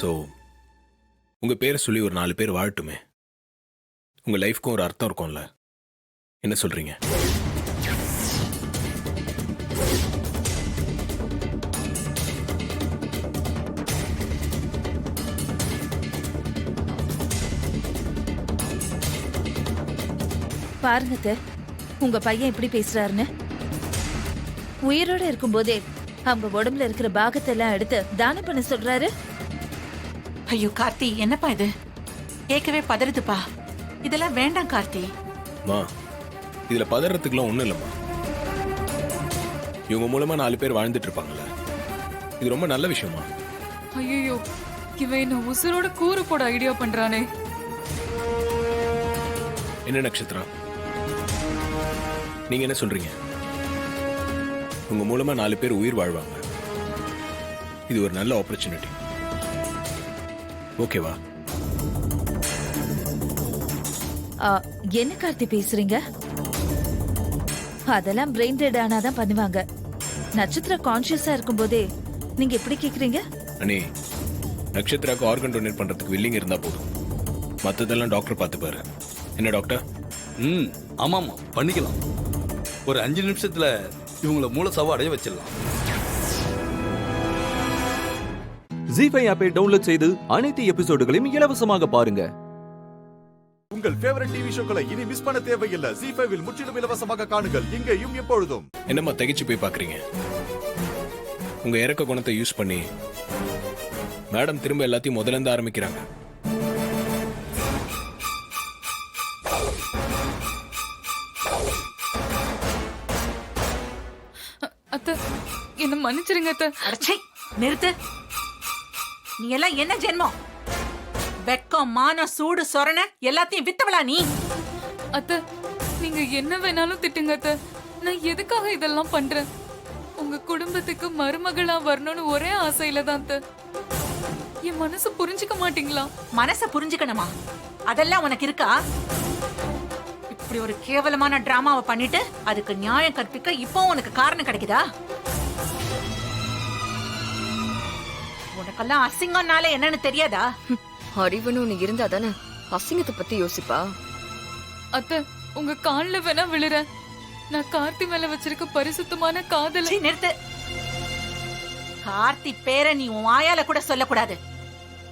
ஸோ உங்க பேரை சொல்லி ஒரு 4 பேர் வாழட்டுமே, உங்க லைஃப்க்கும் ஒரு அர்த்தம் இருக்கும்ல. என்ன சொல்றீங்க? பாருங்க அத்தை, உங்க பையன் எப்படி பேசுறாருன்னு. உயிரோட இருக்கும்போதே அவங்க உடம்புல இருக்கிற பாகத்தை எல்லாம் எடுத்து தானம் பண்ண சொல்றாரு. ஐயோ கார்த்தி, என்னப்பா இது? கேட்கவே பதறுதுப்பா. இதெல்லாம் வேண்டாம் கார்த்தி. மா, இதுல பதறதுக்குலாம் ஒண்ணும் இல்லம்மா. இவங்க மூலமா 4 பேர் வாழ்ந்துட்டு இருப்பாங்கல்ல, இது ரொம்ப நல்ல விஷயமா. ஐயோ, இவன் என்ன உசுரோட கூறு போட ஐடியா பண்றானே. என்ன நட்சத்திரா, நீங்க என்ன சொல்றீங்க? உங்க மூலமா 4 பேர் உயிர் வாழ்வாங்க. இது ஒரு நல்ல ஆப்பர்ச்சுனிட்டி. ஓகேவா? என்ன கார்த்தி பேசுறீங்க? அதெல்லாம் பிரெயின் டெட் ஆனாதான் பண்ணுவாங்க. நட்சத்திர கான்சியஸா இருக்கும்போதே நீங்க எப்படி கேக்குறீங்க? அண்ணே, நட்சத்திராக்கு ஆர்கன் டொனேட் பண்றதுக்கு வில்லிங் இருந்தா போதும், மத்ததெல்லாம் டாக்டர் பார்த்துப்பாரு. என்ன டாக்டர்? ஆமாமா, பண்ணிக்கலாம். ஒரு 5 நிமிஷத்துல இவங்கள மூலசாவா அடைய வச்சிடலாம். ஜீஃபை ஆப்பை டவுன்லோட் செய்து அனைத்து எபிசோடுகளையும் இலவசமாக பாருங்க. உங்கள் ஃபேவரட் டிவி ஷோக்களை இனி மிஸ் பண்ண தேவையில்லை. ஜீஃபைவில் முற்றிலும் இலவசமாக காணுங்கள், இங்கேயும் எப்பொழுதும். என்னம்மா திகைச்சு போய் பாக்குறீங்க? உங்க இறக்க குணத்தை யூஸ் பண்ணி மேடம் திரும்ப எல்லாத்தையும் முதல்ல இருந்து ஆரம்பிக்கிறாங்க. அத்தை, என்ன மன்னிச்சிருங்க அத்தை. அடச்சே, நிறுத்து. நீ எல்லாம் என்ன ஜென்மம்? வெக்கம், மானம், சூடு, சொரண எல்லாத்தையும் வித்தவளா நீ? அத்தை, நீங்க என்ன வேணாலும் திட்டுங்க அத்தை. நான் எதுக்காக இதெல்லாம் பண்றேன்? உங்க குடும்பத்துக்கு மருமகளா வரணும்னு ஒரே ஆசையில தான் அத்தை. என் மனசு புரிஞ்சுக்க மாட்டீங்களா? மனச புரிஞ்சுக்கணுமா? அதெல்லாம் உனக்கு இருக்கா? இப்படி ஒரு கேவலமான டிராமாவை பண்ணிட்டு அதுக்கு நியாயம் கற்பிக்க இப்போ உனக்கு காரணம் கிடைக்குதா? உனக்கெல்லாம் அசிங்கம்னால என்னன்னு தெரியாதா? அறிவுன்னு ஒண்ணு இருந்தா தானே அசிங்கத்தை பத்தி யோசிப்பா. அத்தை, உங்க கால்ல வேணா விழுறேன். நான் கார்த்தி மேல வச்சிருக்க பரிசுத்தமான காதல். நிறுத்து. கார்த்தி பேரை நீ உன் வாயால கூட சொல்லக்கூடாது.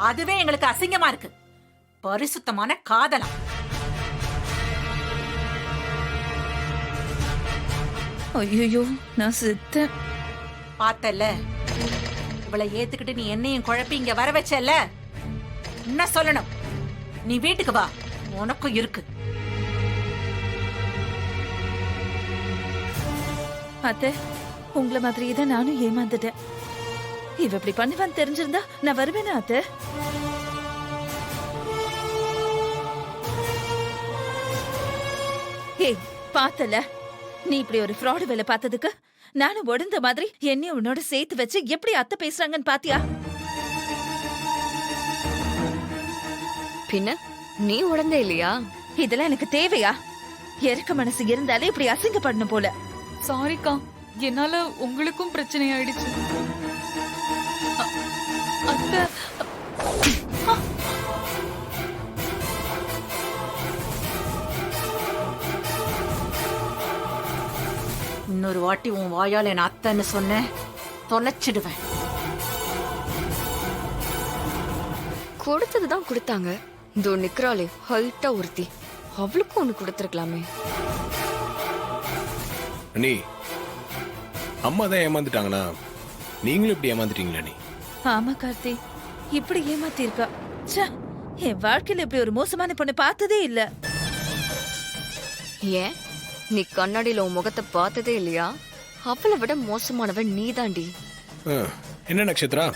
அதுவே எங்களுக்கு அசிங்கமா இருக்கு. பரிசுத்தமான காதலாம். ஐயோ, நான் செத்தேன். பார்த்தல, இவளை ஏத்துக்கிட்டு நீ என்னையும் குழப்பி இங்க வர வச்சல. என்ன சொல்லணும்? நீ வீட்டுக்கு வா, உனக்கும் இருக்கு. அத்தை, உங்களை மாதிரியே தான் நானும் ஏமாந்துட்டேன். இவ இப்படி பண்ணுவான்னு தெரிஞ்சிருந்தா நான் வருவேனா அத்தை? ஏய், பார்த்தல, நீ இப்படி ஒரு ஃப்ராடு வேலை பார்த்ததுக்கு நானும் உடந்த மாதிரி என்னையும் உன்னோட சேர்த்து வச்சு எப்படி அத்தை பேசுறாங்கன்னு பாத்தியா? பின்ன நீ உடந்த இல்லையா? இதெல்லாம் எனக்கு தேவையா? இறக்க மனசு இருந்தாலே இப்படி அசிங்கப்படணும் போல. சாரிக்கா, என்னால உங்களுக்கும் பிரச்சனை ஆயிடுச்சு. அத்தை, இன்னொரு வாட்டி உன் வாயால என் அத்தைன்னு சொன்ன தொலைச்சிடுவேன். கொடுத்ததுதான் கொடுத்தாங்க. இதோ நிக்கிறாளே ஹைட்டா ஒருத்தி, அவளுக்கும் ஒண்ணு கொடுத்துருக்கலாமே. அண்ணி, அம்மா தான் ஏமாந்துட்டாங்கன்னா நீங்களும் இப்படி ஏமாந்துட்டீங்களா நீ? ஆமா கார்த்தி, இப்படி ஏமாத்தி இருக்கா. என் வாழ்க்கையில இப்படி ஒரு மோசமான பொண்ணு பார்த்ததே இல்ல. ஏன் நீ கண்ணாடியில உன் முகத்தை பார்த்ததே இல்லையா? அவளை விட மோசமானவன் நீதாண்டி. என்ன நட்சத்திரா,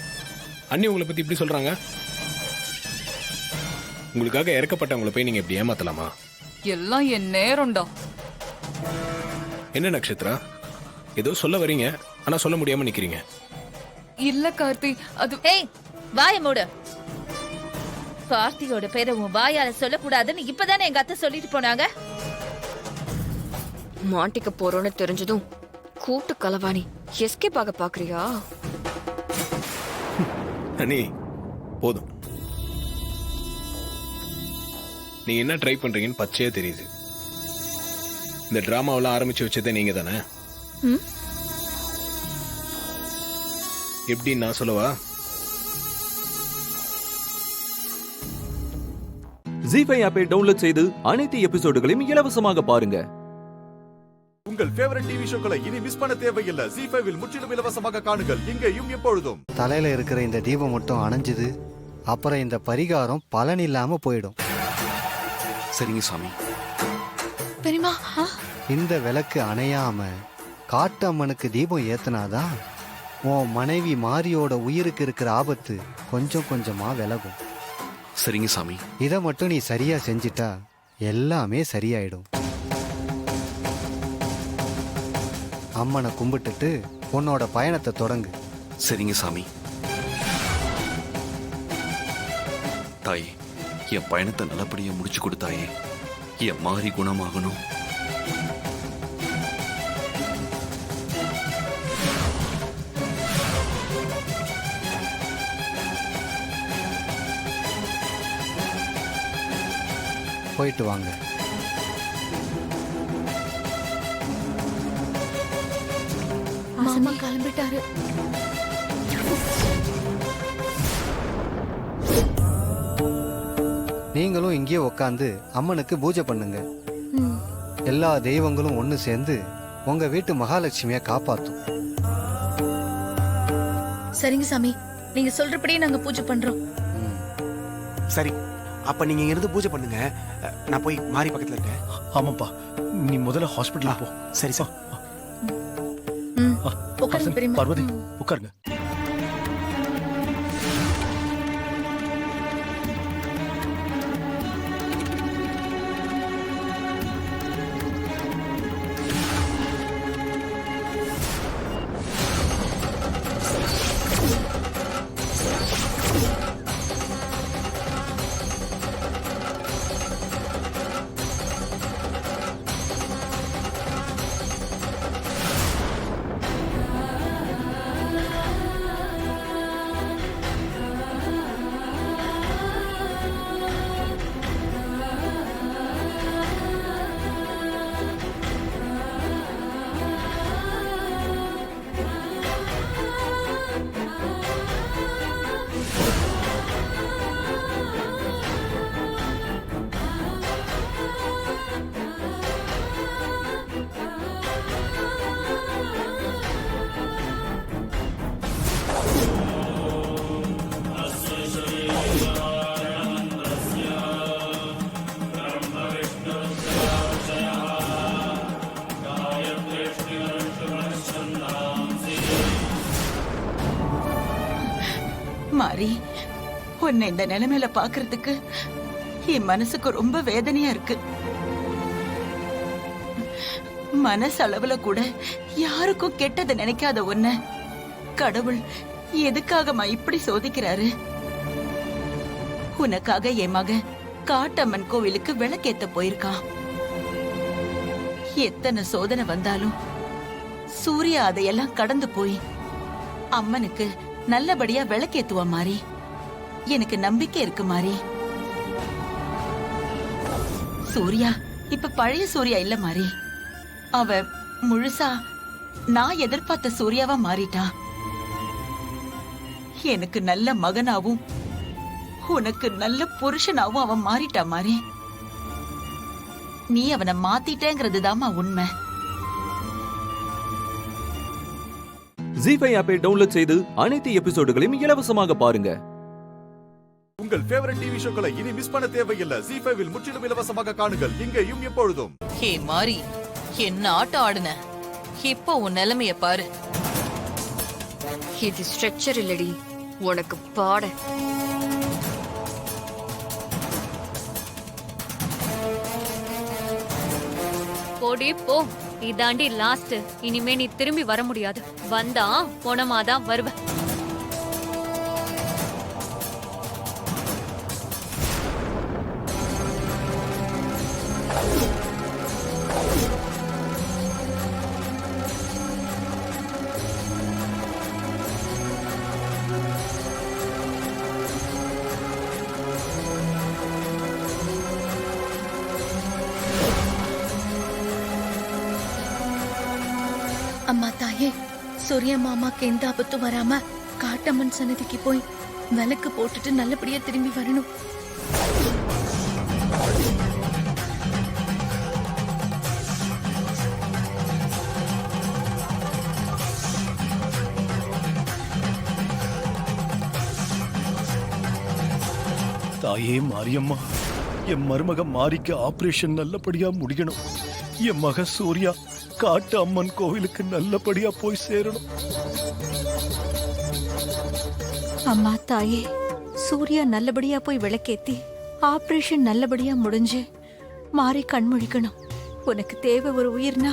அண்ணி உங்களை பத்தி இப்படி சொல்றாங்க? உங்களுக்காக இறக்கப்பட்டவங்களை போய் நீங்க இப்படி ஏமாத்தலாமா? எல்லாம் என் நேரம்டா. என்ன நட்சத்திரா, ஏதோ சொல்ல வரீங்க, ஆனா சொல்ல முடியாம நிக்கிறீங்க. இல்ல கார்த்தி, அது வாய மூடு. கார்த்தியோட பேரை உன் வாயால சொல்லக்கூடாதுன்னு இப்பதானே எங்க அத்தை சொல்லிட்டு போனாங்க. மாட்டிக்க போறோன்னு தெரிஞ்சதும் கூட்டு களவாணி எஸ்கேப் ஆக பாக்குறியா? அண்ணி போதும், நீங்க என்ன ட்ரை பண்றீங்கன்னு பச்சையா தெரியுது. இந்த டிராமாவெல்லாம் ஆரம்பிச்சு வச்சதே நீங்க தானே? எப்படி நான் சொல்லவா? ஜீஃபை ஆப்பை டவுன்லோட் செய்து அனைத்து எபிசோடுகளையும் இலவசமாக பாருங்க. உங்கள் ஃபேவரட் டிவி ஷோக்களை இனி மிஸ் பண்ண தேவையில்லை. ஜீஃபைவில் முற்றிலும் இலவசமாக காணுங்கள், இங்கேயும் எப்பொழுதும். தலையில இருக்கிற இந்த தீபம் மட்டும் அணைஞ்சது, அப்புறம் இந்த பரிகாரம் பலன் இல்லாம போயிடும். சரிங்க சாமி. பெரியமா, இந்த விளக்கு அணையாம காட்டு அம்மனுக்கு தீபம் ஏத்துனாதான் உன் மனைவி மாரியோட உயிருக்கு இருக்கிற ஆபத்து கொஞ்சம் கொஞ்சமா விலகும். சரிங்க சாமி. இதை மட்டும் நீ சரியா செஞ்சிட்டா எல்லாமே சரியாயிடும். அம்மனை கும்பிட்டுட்டு உன்னோட பயணத்தை தொடங்கு. சரிங்க சாமி. தாயே, என் பயணத்தை நல்லபடியா முடிச்சு கொடுத்தாயே. என் மாறி குணமாகணும். போயிட்டு வாங்க. மாமா கிளம்பிட்டாரு. நீங்களும் இங்கே உட்காந்து அம்மனுக்கு பூஜை பண்ணுங்க. எல்லா தெய்வங்களும் ஒண்ணு சேர்ந்து உங்க வீட்டு மகாலட்சுமியை காப்பாத்தும். சரிங்க சாமி, நீங்க சொல்றபடியே நாங்க பூஜை பண்றோம். சரி, அப்ப நீங்க இங்க இருந்து பூஜை பண்ணுங்க. நான் போய் மாரி பக்கத்துல இருக்கேன். ஆமாப்பா, நீ முதல்ல ஹாஸ்பிடல் போ. சரி சார். பார்வதி உட்காருங்க. மாரி, உன்னை இந்த நிலைமையில பாக்குறதுக்கு என் மனசுக்கு ரொம்ப வேதனையா இருக்கு. மனசளவுல கூட யாருக்கும் கெட்டதை நினைக்காத உன்னை கடவுள் எதுக்காகமா இப்படி சோதிக்கிறாரு? உனக்காக என் மக காட்டம்மன் கோவிலுக்கு விளக்கேத்த போயிருக்கான். எத்தனை சோதனை வந்தாலும் சூர்யா அதையெல்லாம் கடந்து போய் அம்மனுக்கு நல்லபடியா விளக்கேத்துவா மாறி. எனக்கு நம்பிக்கை இருக்கு மாறி. சூர்யா இப்ப பழைய சூர்யா இல்ல மாறி. அவ முழுசா நான் எதிர்பார்த்த சூர்யாவா மாறிட்டா. எனக்கு நல்ல மகனாவும் உனக்கு நல்ல புருஷனாவும் அவன் மாறிட்டா மாறி. நீ அவனை மாத்திட்டேங்கிறது தாமா உண்மை. ஜி5 ஆப்பை டவுன்லோட் செய்து அனைத்து எபிசோடுகளையும் இலவசமாக பாருங்க. உங்கள் ஃபேவரட் டிவி ஷோக்களை இனி மிஸ் பண்ண தேவையில்லை. ஜி5 இல் முற்றிலும் இலவசமாக காணுங்கள் இங்கேயும் எப்பொழுதும். ஹே மாரி, என்ன ஆட்டம் ஆடுன? இப்போ உன் நிலைமைய பாரு. இது ஸ்ட்ரெச்சர் இல்லடி, உனக்கு பாட. போடி போ, இதாண்டி லாஸ்ட். இனிமே நீ திரும்பி வர முடியாது. வந்தா போனமாதான் வருவ. அம்மா தாயே, சூரிய மாமாக்கு எந்த ஆபத்தும் வராம காட்டம்மன் சன்னதிக்கு போய் விளக்கு போட்டுட்டு நல்லபடியா திரும்பி வரணும். தாயே மாரியம்மா, என் மருமக மாரிக்கு ஆபரேஷன் நல்லபடியா முடியணும். என் மக சூர்யா காட்டு அம்மன் கோவிலுக்கு நல்லபடியா போய் சேரணும். அம்மா தாயே, சூர்யா நல்லபடியா போய் விளக்கேத்தி ஆபரேஷன் நல்லபடியா முடிஞ்சு மாறி கண்முழிக்கணும். உனக்கு தேவை ஒரு உயிர்னா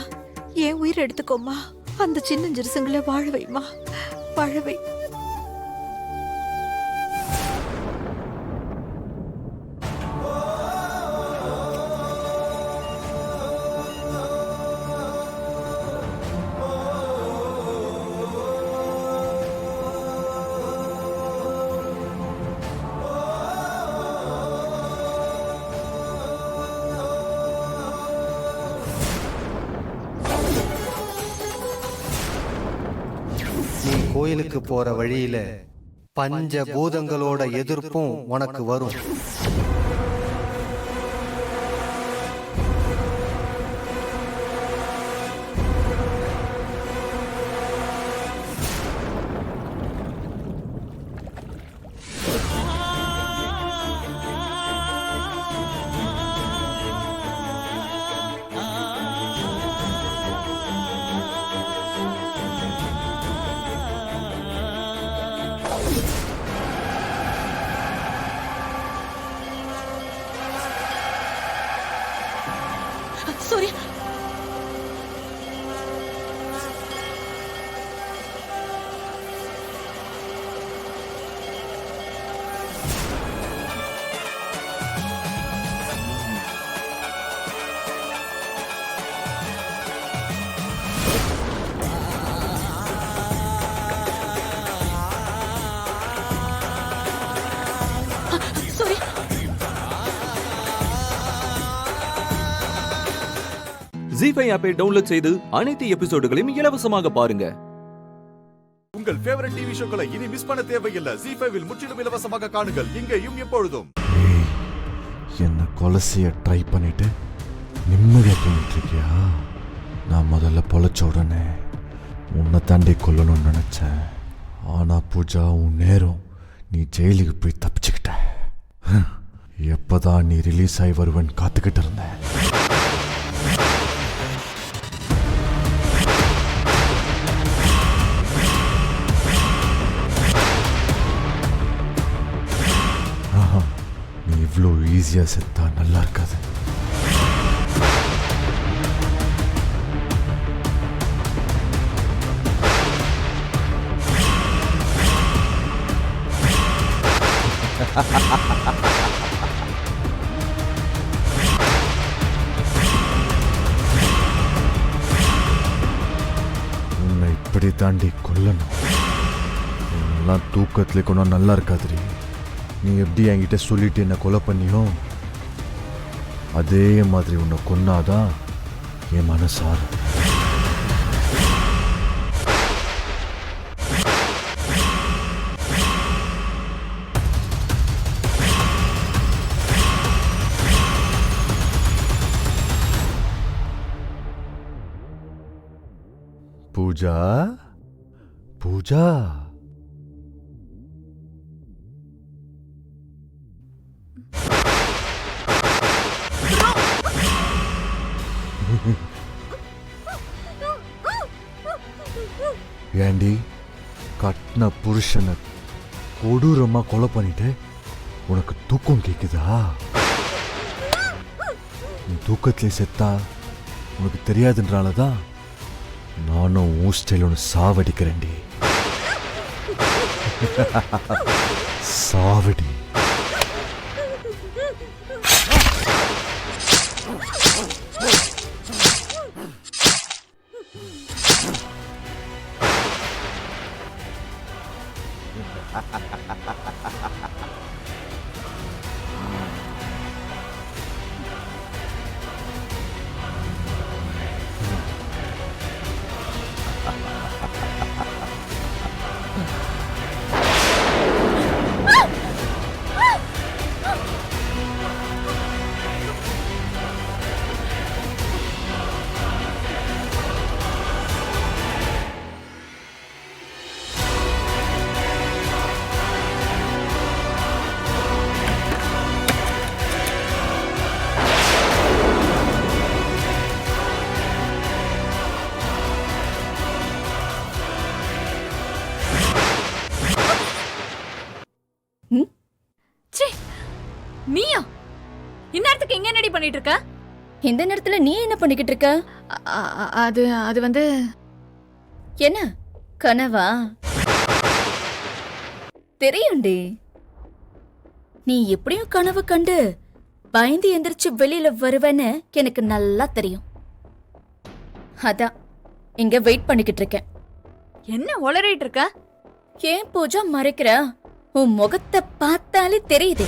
என் உயிர் எடுத்துக்கோமா. அந்த சின்ன ஜிருசங்களை வாழ வைமா, வாழவை. நீ கோயிலுக்கு போற வழியில பஞ்ச பூதங்களோட எதிர்ப்பும் உனக்கு வரும். சூர்யா, சூர்யா. ஜி5 ஆப்பை டவுன்லோட் செய்து அனைத்து எபிசோடுகளையும் இலவசமாக பாருங்க. உங்கள் ஃபேவரட் டிவி ஷோக்களை இனி மிஸ் பண்ண தேவையில்லை. ஜி5 இல் முற்றிலும் இலவசமாக காணுங்கள் இங்கேயும் எப்பொழுதும். என்ன கொலை செய்ய ட்ரை பண்ணிட்டு நிம்மதியா தூங்கிட்டு இருக்கியா? நான் முதல்ல பொழைச்ச உடனே உன்னை தாண்டி கொல்லணும்னு நினைச்சேன். ஆனா பூஜா, உன் நேரம் நீ ஜெயிலுக்கு போய் தப்பிச்சுக்கிட்ட. எப்பதான் நீ ரிலீஸ் ஆகி வருவன் காத்துக்கிட்டு இருந்தேன். நீ இவ்வளோ ஈஸியா செத்தா நல்லா இருக்காது. உன்னை இப்படி தாண்டி கொல்லணும். உன்னெல்லாம் தூக்கத்துல கொண்டு நல்லா இருக்காதுரி. நீ எப்படி என்கிட்ட சொல்லிட்டு என்னை கொலை பண்ணியோ அதே மாதிரி உன்னை கொன்னாதான் என் மனசார. பூஜா, பூஜா, ஏண்டி கட்டின புருஷனை கொடூரமா கொலை பண்ணிட்டு உனக்கு தூக்கம் கேக்குதா? நீ தூக்கத்திலே செத்தா உனக்கு தெரியாதுன்றாலதான் நானும் உன் ஸ்டைல் ஒன்று சாவடிக்கிறேன்டி. சாவடி. நீயா இந்நேரத்துக்கு எங்க என்னடி பண்ணிட்டு இருக்க? இந்த நேரத்துல நீ என்ன பண்ணிக்கிட்டு இருக்க? அது வந்து என்ன கனவா? தெரியும்டி, நீ எப்படியும் கனவு கண்டு பயந்து எந்திரிச்சு வெளியில வருவேன்னு எனக்கு நல்லா தெரியும். அதான் இங்க வெயிட் பண்ணிக்கிட்டு இருக்கேன். என்ன உளறிட்டு இருக்க? ஏன் பூஜா மறைக்கிற? உன் முகத்தை பார்த்தாலே தெரியுது.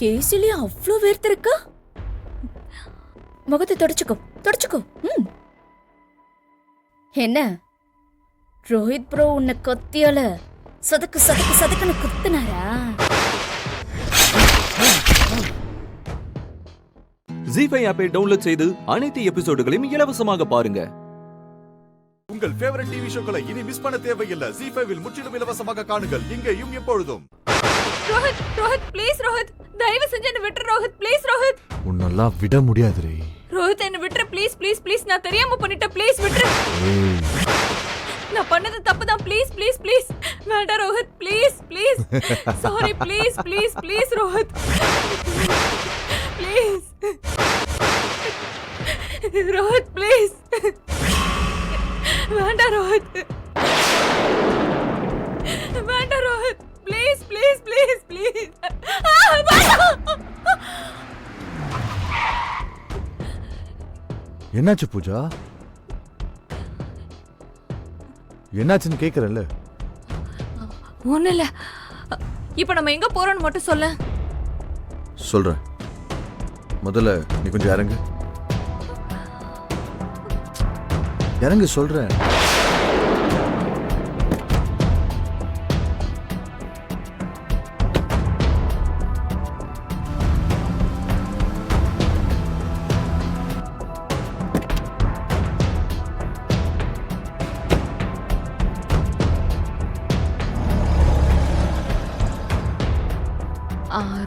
ஏசிலே அவ்வளோ வேர்த்திருக்கா? முகத்தை தொடச்சுக்கோ. என்ன ரோஹித் ப்ரோ உன்னை கத்தியால சதக்குன்னு குத்துனாரா? ஜீஃபை ஆப்பை டவுன்லோட் செய்து அனைத்து எபிசோடுகளையும் இலவசமாக பாருங்க. உங்கள் ஃபேவரட் டிவி ஷோக்களை இனி மிஸ் பண்ண தேவையில்லை. ஜீஃபைவில் முற்றிலும் இலவசமாக காணுங்கள், இங்கேயும் எப்பொழுதும். ரோஹித் ப்ளீஸ் ரோஹித், தயவு செஞ்சு என்ன விட்டுரு ரோஹித், ப்ளீஸ் ரோஹித். உன்னெல்லாம் விட முடியாதுரே. ரோஹித் என்ன விட்டுரு ப்ளீஸ் ப்ளீஸ் ப்ளீஸ், நான் தெரியாம பண்ணிட்டேன், ப்ளீஸ் விட்டுரு. நான் பண்ணது தப்பு தான், ப்ளீஸ் ப்ளீஸ் ப்ளீஸ். வேண்டாம் Rohit, please please. Sorry, please please please Rohit, please Rohit please. வேண்டாம் ரோஹித், வேண்டாம் Rohit, please please please please. என்னாச்சு பூஜா? என்னாச்சுன்னு கேக்குறல்ல? ஒண்ணு இல்ல. இப்ப நம்ம எங்க போறோம்னு மட்டும் சொல்ல. சொல்றேன். முதல்ல நீ கொஞ்சம் இறங்கு. இறங்கு சொல்றேன்.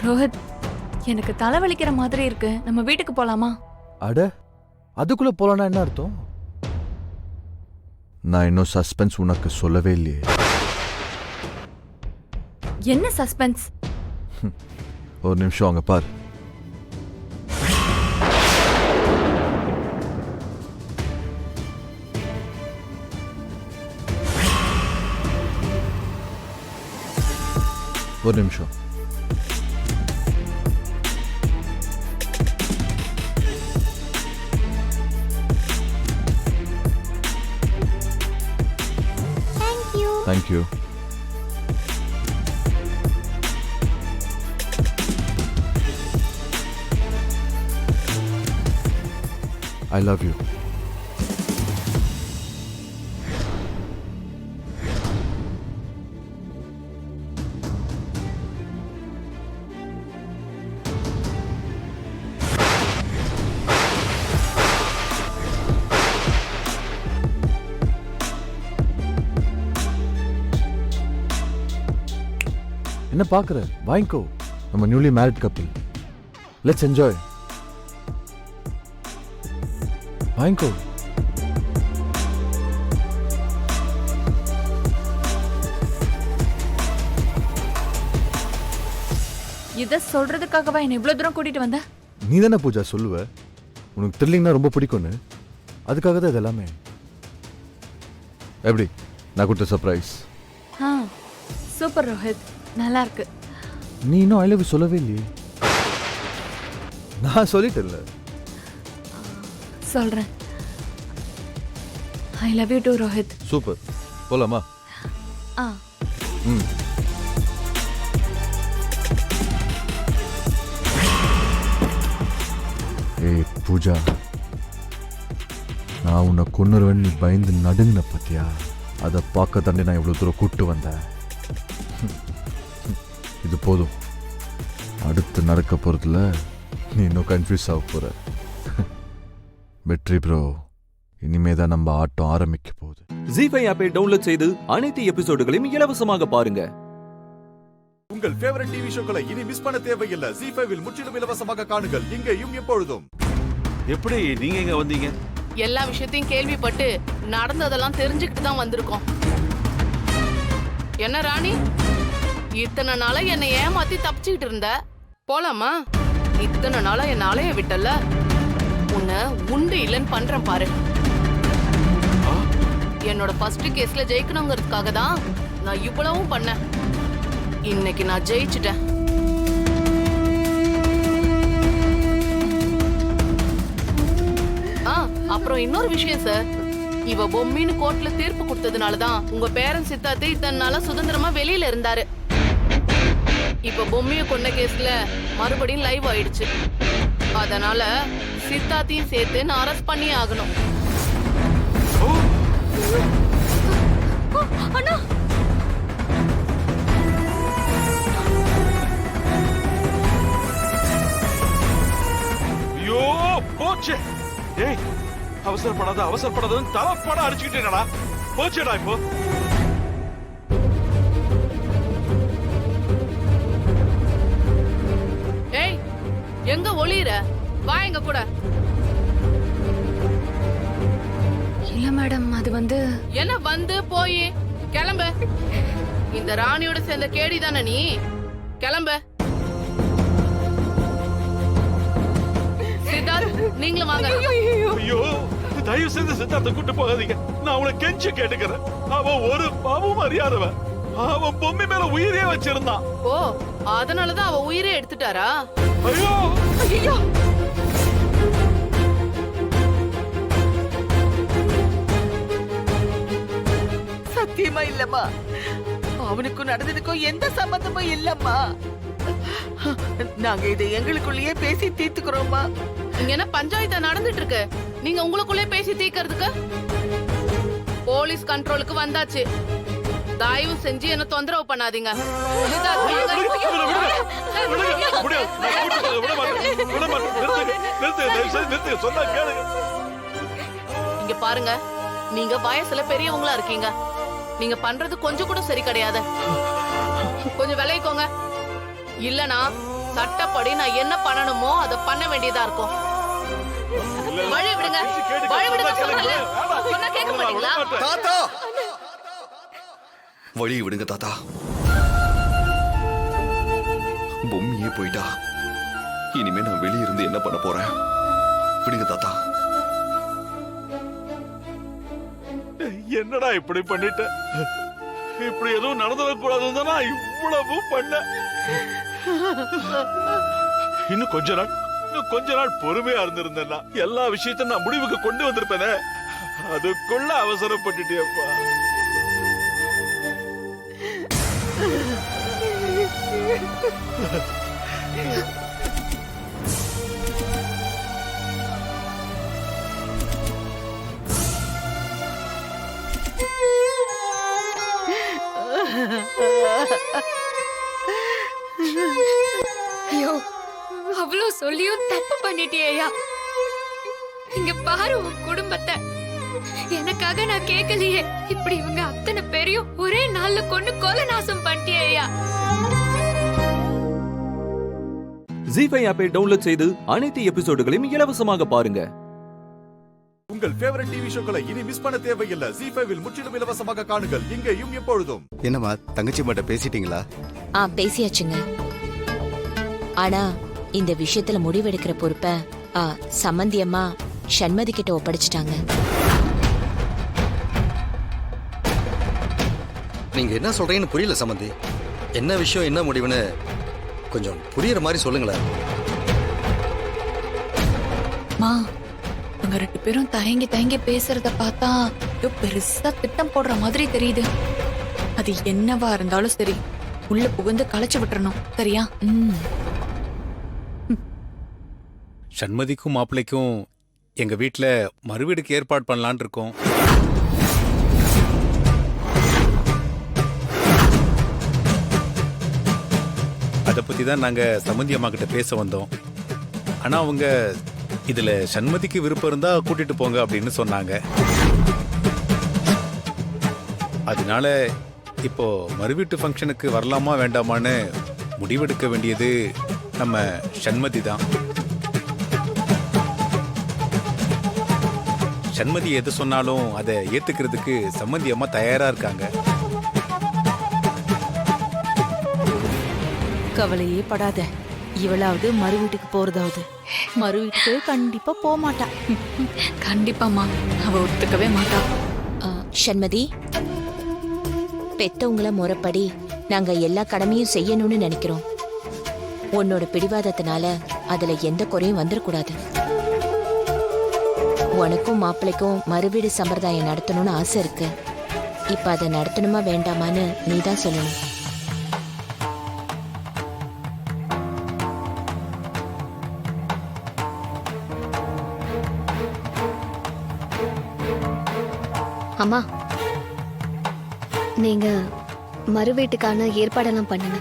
ரோஹித், எனக்கு தலைவலிக்கிற மாதிரி இருக்கு, நம்ம வீட்டுக்கு போலாமா? அட, அதுக்குள்ள போலானா என்ன அர்த்தம்? நான் இன்னும் சஸ்பென்ஸ் உனக்கு சொல்லவே இல்லையே. என்ன சஸ்பென்ஸ்? ஒரு நிமிஷம் அங்க பாரு. ஒரு நிமிஷம். Thank you. I love you. என்ன பாக்குற? வாங்கிக்கோ. நம்ம newly married couple. Let's enjoy. வாங்கிக்கோ. இத சொல்றதுக்காகவா என்ன இவ்வளவு தூரம் கூட்டிட்டு வந்த? நீ தானே பூஜா சொல்லுவ உனக்கு த்ரில்லிங்னா ரொம்ப பிடிக்கும்னு. அதுக்காக தான் இது எல்லாமே. எப்படி நான் கொடுத்த சர்ப்ரைஸ்? சூப்பர் ரோஹித், நல்லா இருக்கு. நீ இன்னும் ஐ லவ் யூ சொல்லவே இல்லையே. நான் சொல்லிட்டேன்ல. சொல்றேன். I love you to Rohit. Super. போலாமா? ம். ஏய் பூஜா, நான் உன்னை கொன்னுருவேன் நீ பயந்து நடுங்கின பத்தியா? அதை பார்க்க தாண்டி நான் இவ்வளோ தூரம் கூப்பிட்டு வந்தேன். இது போதும். அடுத்து நடக்க போறதுல நீ இன்னும் கன்ஃபியூஸ் ஆக போற. வெற்றி ப்ரோ, இனிமே தான் நம்ம ஆட்டம் ஆரம்பிக்க போகுது. ஜீஃபை ஆப்பை டவுன்லோட் செய்து அனைத்து எபிசோடுகளையும் இலவசமாக பாருங்க. உங்கள் ஃபேவரட் டிவி ஷோக்களை இனி மிஸ் பண்ண தேவையில்லை. ஜீஃபைவில் முற்றிலும் இலவசமாக காணுங்கள், இங்கேயும் எப்பொழுதும். எப்படி நீங்க எங்க வந்தீங்க? எல்லா விஷயத்தையும் கேள்விப்பட்டு நடந்ததெல்லாம் தெரிஞ்சுக்கிட்டு தான் வந்திருக்கோம். என்ன ராணி, இத்தனை நாளா என்னை ஏமாத்தி தப்பிச்சுக்கிட்டு இருந்த, போலாமா? இத்தனை நாளா என்ன அலைய விட்டல, உன்னை உண்டு இல்லைன்னு பண்றேன் பாரு. என்னோட ஃபர்ஸ்ட் கேஸ்ல ஜெயிக்கணுங்கிறதுக்காக தான் நான் இவ்வளவும் பண்ணேன். இன்னைக்கு நான் ஜெயிச்சுட்டேன். அப்புறம் இன்னொரு விஷயம் சார், இவ பொம்மின்னு கோர்ட்ல தீர்ப்பு கொடுத்ததுனாலதான் உங்க பேரன் சித்தார்த்து இத்தனை நாளா சுதந்திரமா வெளியில இருந்தாரு. இப்ப பொம்மிய கொண்ட கேஸ்ல மறுபடியும் லைவ் ஆயிடுச்சு. அதனால சித்தார்த்தையும் சேர்த்து நான் அரெஸ்ட் பண்ணி ஆகணும். அண்ணா, ஐயோ போச்சு. ஏய் அவசரப்படாதன்னு தலைப்பட அடிச்சுக்கிட்டேனடா. போச்சேடா இப்போ. ஏய், எங்க ஒளியிற? வா எங்க கூட. இல்ல மேடம், அது வந்து என்ன வந்து போய் கிளம்பு. இந்த ராணியோட சேர்ந்த கேடி தானே நீ? கிளம்பு. சித்தார்த், நீங்களும் வாங்க. ஐயோ, தயவு செய்து சித்தார்த்த கூட்டு போகாதீங்க. நான் அவனை கெஞ்சி கேட்டுக்கிறேன். அவன் ஒரு பாவம் அறியாதவன். அவன் பொம்மை மேல உயிரே வச்சிருந்தான். ஓ, அதனாலதான் அவ உயிரே எடுத்துட்டாரா? ஐயோ ஐயோ, சத்தியமா இல்லம்மா, அவனுக்கும் நடந்ததுக்கும் எந்த சம்பந்தமும் இல்லம்மா. நாங்க இதை எங்களுக்குள்ளேயே பேசி தீர்த்துக்கிறோமா. இங்க என்ன பஞ்சாயத்தா நடந்துட்டு இருக்கு? நீங்க உங்களுக்குள்ளே பேசி தீர்க்கறதுக்கு போலீஸ் கண்ட்ரோலுக்கு வந்தாச்சு. தயவு செஞ்சு என்ன தொந்தரவு பண்ணாதீங்க. இங்க பாருங்க, நீங்க வயசுல பெரியவங்களா இருக்கீங்க. நீங்க பண்றது கொஞ்சம் கூட சரி கிடையாது. கொஞ்சம் விளைவிக்கோங்க. இல்லனா சட்டப்படி நான் என்ன பண்ணணுமோ அதை பண்ண வேண்டியதா இருக்கும். வழி விடுங்க, வழி விடுங்க சொல்றேன்ல. சொன்னா கேட்க மாட்டீங்களா? தாத்தா, வழி விடுங்க தாத்தா. பொம்மியே போயிட்டா. இனிமே நான் வெளியே இருந்து என்ன பண்ண போறேன்? விடுங்க தாத்தா. என்னடா இப்படி பண்ணிட்ட? இப்படி எதுவும் நடந்துடக்கூடாதுன்னு தான் நான் இவ்வளவு பண்ண. இன்னும் கொஞ்ச நாள் பொறுமையா இருந்திருந்தேன்னா எல்லா விஷயத்தையும் நான் முடிவுக்கு கொண்டு வந்திருப்பேனே. அதுக்குள்ள அவசரப்பட்டுட்டியப்பா. ஐயோ, அவ்வளவு சொல்லியும் தப்பு பண்ணிட்டியா? இங்க பாரு உன் குடும்பத்தை. எனக்காக நான் கேட்கலையே, இப்படி இவங்க அத்தனை பேரையும் ஒரே நாள்ல கொண்டு கொலை நாசம் பண்ணிட்டியா? ஜி5 ஆப்பை டவுன்லோட் செய்து அனைத்து எபிசோடுகளையும் இலவசமாக பாருங்க. உங்கள் ஃபேவரட் டிவி ஷோக்களை இனி மிஸ் பண்ண தேவையில்லை. ஜி5 முற்றிலும் இலவசமாக காணுங்கள் இங்கேயும் எப்பொழுதும். என்னம்மா தங்கச்சி மட்டும் பேசிட்டீங்களா? பேசியாச்சுங்க. ஆனா இந்த விஷயத்துல முடிவெடுக்கிற பொறுப்பை சம்பந்தியம்மா சண்மதி கிட்ட ஒப்படைச்சிட்டாங்க. நீங்க என்ன சொல்றீங்கன்னு புரியல சம்பந்தி. என்ன விஷயம் என்ன முடிவுன்னு கொஞ்சம் புரியுற மாதிரி சொல்லுங்களேன். மா அவங்க 2 பேரும் தயங்கி தயங்கி பேசுறத பார்த்தா ஏதோ பெருசா திட்டம் போடுற மாதிரி தெரியுது. அது என்னவா இருந்தாலும் சரி உள்ள புகுந்து களைச்சு விட்டுறணும். சரியா? சண்மதிக்கும் மாப்பிள்ளைக்கும் எங்க வீட்டுல மறுவீடுக்கு ஏற்பாடு பண்ணலான் இருக்கோம். அதை பத்தி தான் நாங்க சம்பந்தி அம்மா கிட்ட பேச வந்தோம். ஆனா அவங்க இதுல சண்மதிக்கு விருப்பம் இருந்தா கூட்டிட்டு போங்க அப்படின்னு சொன்னாங்க. அதனால இப்போ மறுவீட்டு ஃபங்க்ஷனுக்கு வரலாமா வேண்டாமான்னு முடிவெடுக்க வேண்டியது நம்ம சண்மதி தான். சண்மதி எது சொன்னாலும் அதை ஏத்துக்கிறதுக்கு சம்பந்தி அம்மா தயாரா இருக்காங்க. கவலையே படாத. இவளாவது மறு வீட்டுக்கு போறதாவது. மறு வீட்டுக்கு கண்டிப்பா போக மாட்டா. கண்டிப்பாமா அவ ஒத்துக்கவே மாட்டா. சண்மதி, பெத்தவங்கள முறைப்படி நாங்க எல்லா கடமையும் செய்யணும்னு நினைக்கிறோம். உன்னோட பிடிவாதத்தினால அதுல எந்த குறையும் வந்துடக்கூடாது. உனக்கும் மாப்பிள்ளைக்கும் மறுவீடு சம்பிரதாயம் நடத்தணும்னு ஆசை இருக்கு. இப்ப அதை நடத்தணுமா வேண்டாமான்னு நீதான் சொல்லணும். அம்மா, நீங்க மறு வீட்டுக்கான ஏற்பாடெல்லாம் பண்ணுங்க.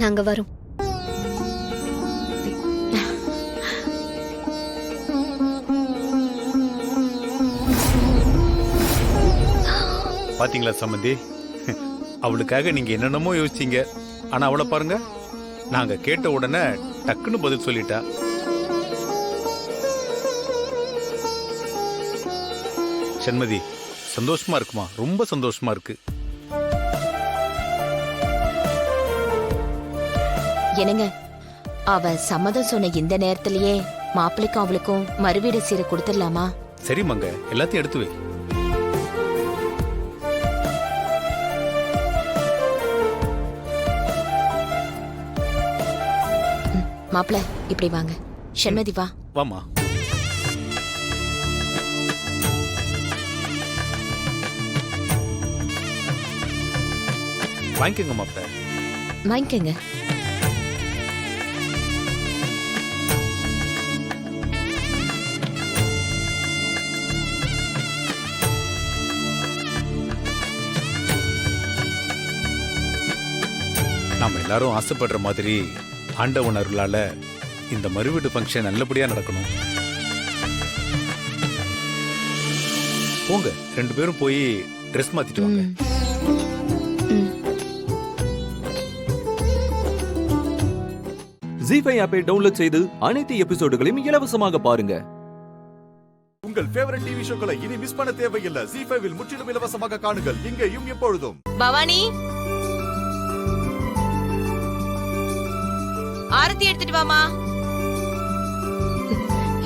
நாங்க வரோம். பாத்தீங்களா சம்பந்தி, அவளுக்காக நீங்க என்னென்னமோ யோசிச்சீங்க. ஆனா அவளை பாருங்க, நாங்க கேட்ட உடனே டக்குன்னு பதில் சொல்லிட்டா. சண்மதி, சந்தோஷமா இருக்குமா? ரொம்ப சந்தோஷமா இருக்கு. என்னங்க, அவ சம்மதம் சொன்ன இந்த நேரத்திலேயே மாப்பிள்ளைக்கும் அவளுக்கும் மறுவீடு சீரை கொடுத்துடலாமா? சரி மங்க, எல்லாத்தையும் எடுத்து வை. மாப்பிள்ள இப்படி வாங்க. சண்மதி வா. வாமா. வாங்கிக்கோங்க மாப்பிள்ள. வாங்கிக்கங்க. நாம எல்லாரும் ஆசைப்படுற மாதிரி ஆண்டவன் அருளால இந்த மறுவீடு ஃபங்க்ஷன் நல்லபடியா நடக்கணும். போங்க, 2 பேரும் போய் ட்ரெஸ் மாத்திட்டு வாங்க. ஜி5 ஆப்பை டவுன்லோட் செய்து அனைத்து எபிசோடுகளையும் இலவசமாக பாருங்க. உங்கள் ஃபேவரட் டிவி ஷோக்களை இனி மிஸ் பண்ண தேவையில்லை. ஜி5 முற்றிலும் இலவசமாக காணுங்கள் இங்கேயும் எப்பொழுதும். பவானி, ஆரத்தி எடுத்துட்டு வாமா.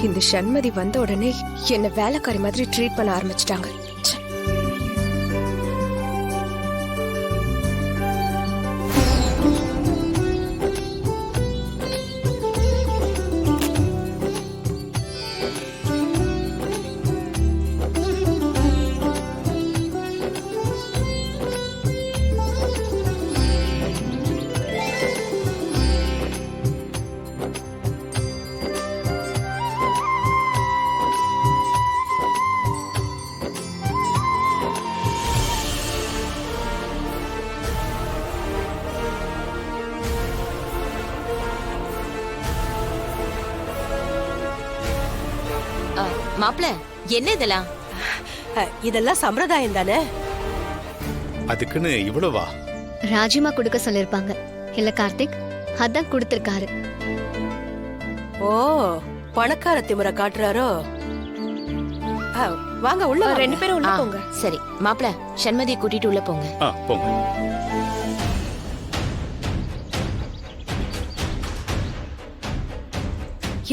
இந்த சண்மதி வந்த உடனே என்ன வேலைக்காரி மாதிரி ட்ரீட் பண்ண ஆரம்பிச்சிட்டாங்க. மாப்பிள்ள, என்ன இதெல்லாம்? இதெல்லாம் சம்பிரதாயம் தானே. அதுக்குன்னு இவ்வளவா? ராஜிமா கொடுக்க சொல்லிருப்பாங்க இல்ல கார்த்திக், அதான் கொடுத்திருக்காரு. ஓ, பணக்கார திமிர காட்டுறாரோ? வாங்க உள்ள, ரெண்டு பேரும் உள்ள போங்க. சரி மாப்பிள, சண்மதியை கூட்டிட்டு உள்ள போங்க. போங்க.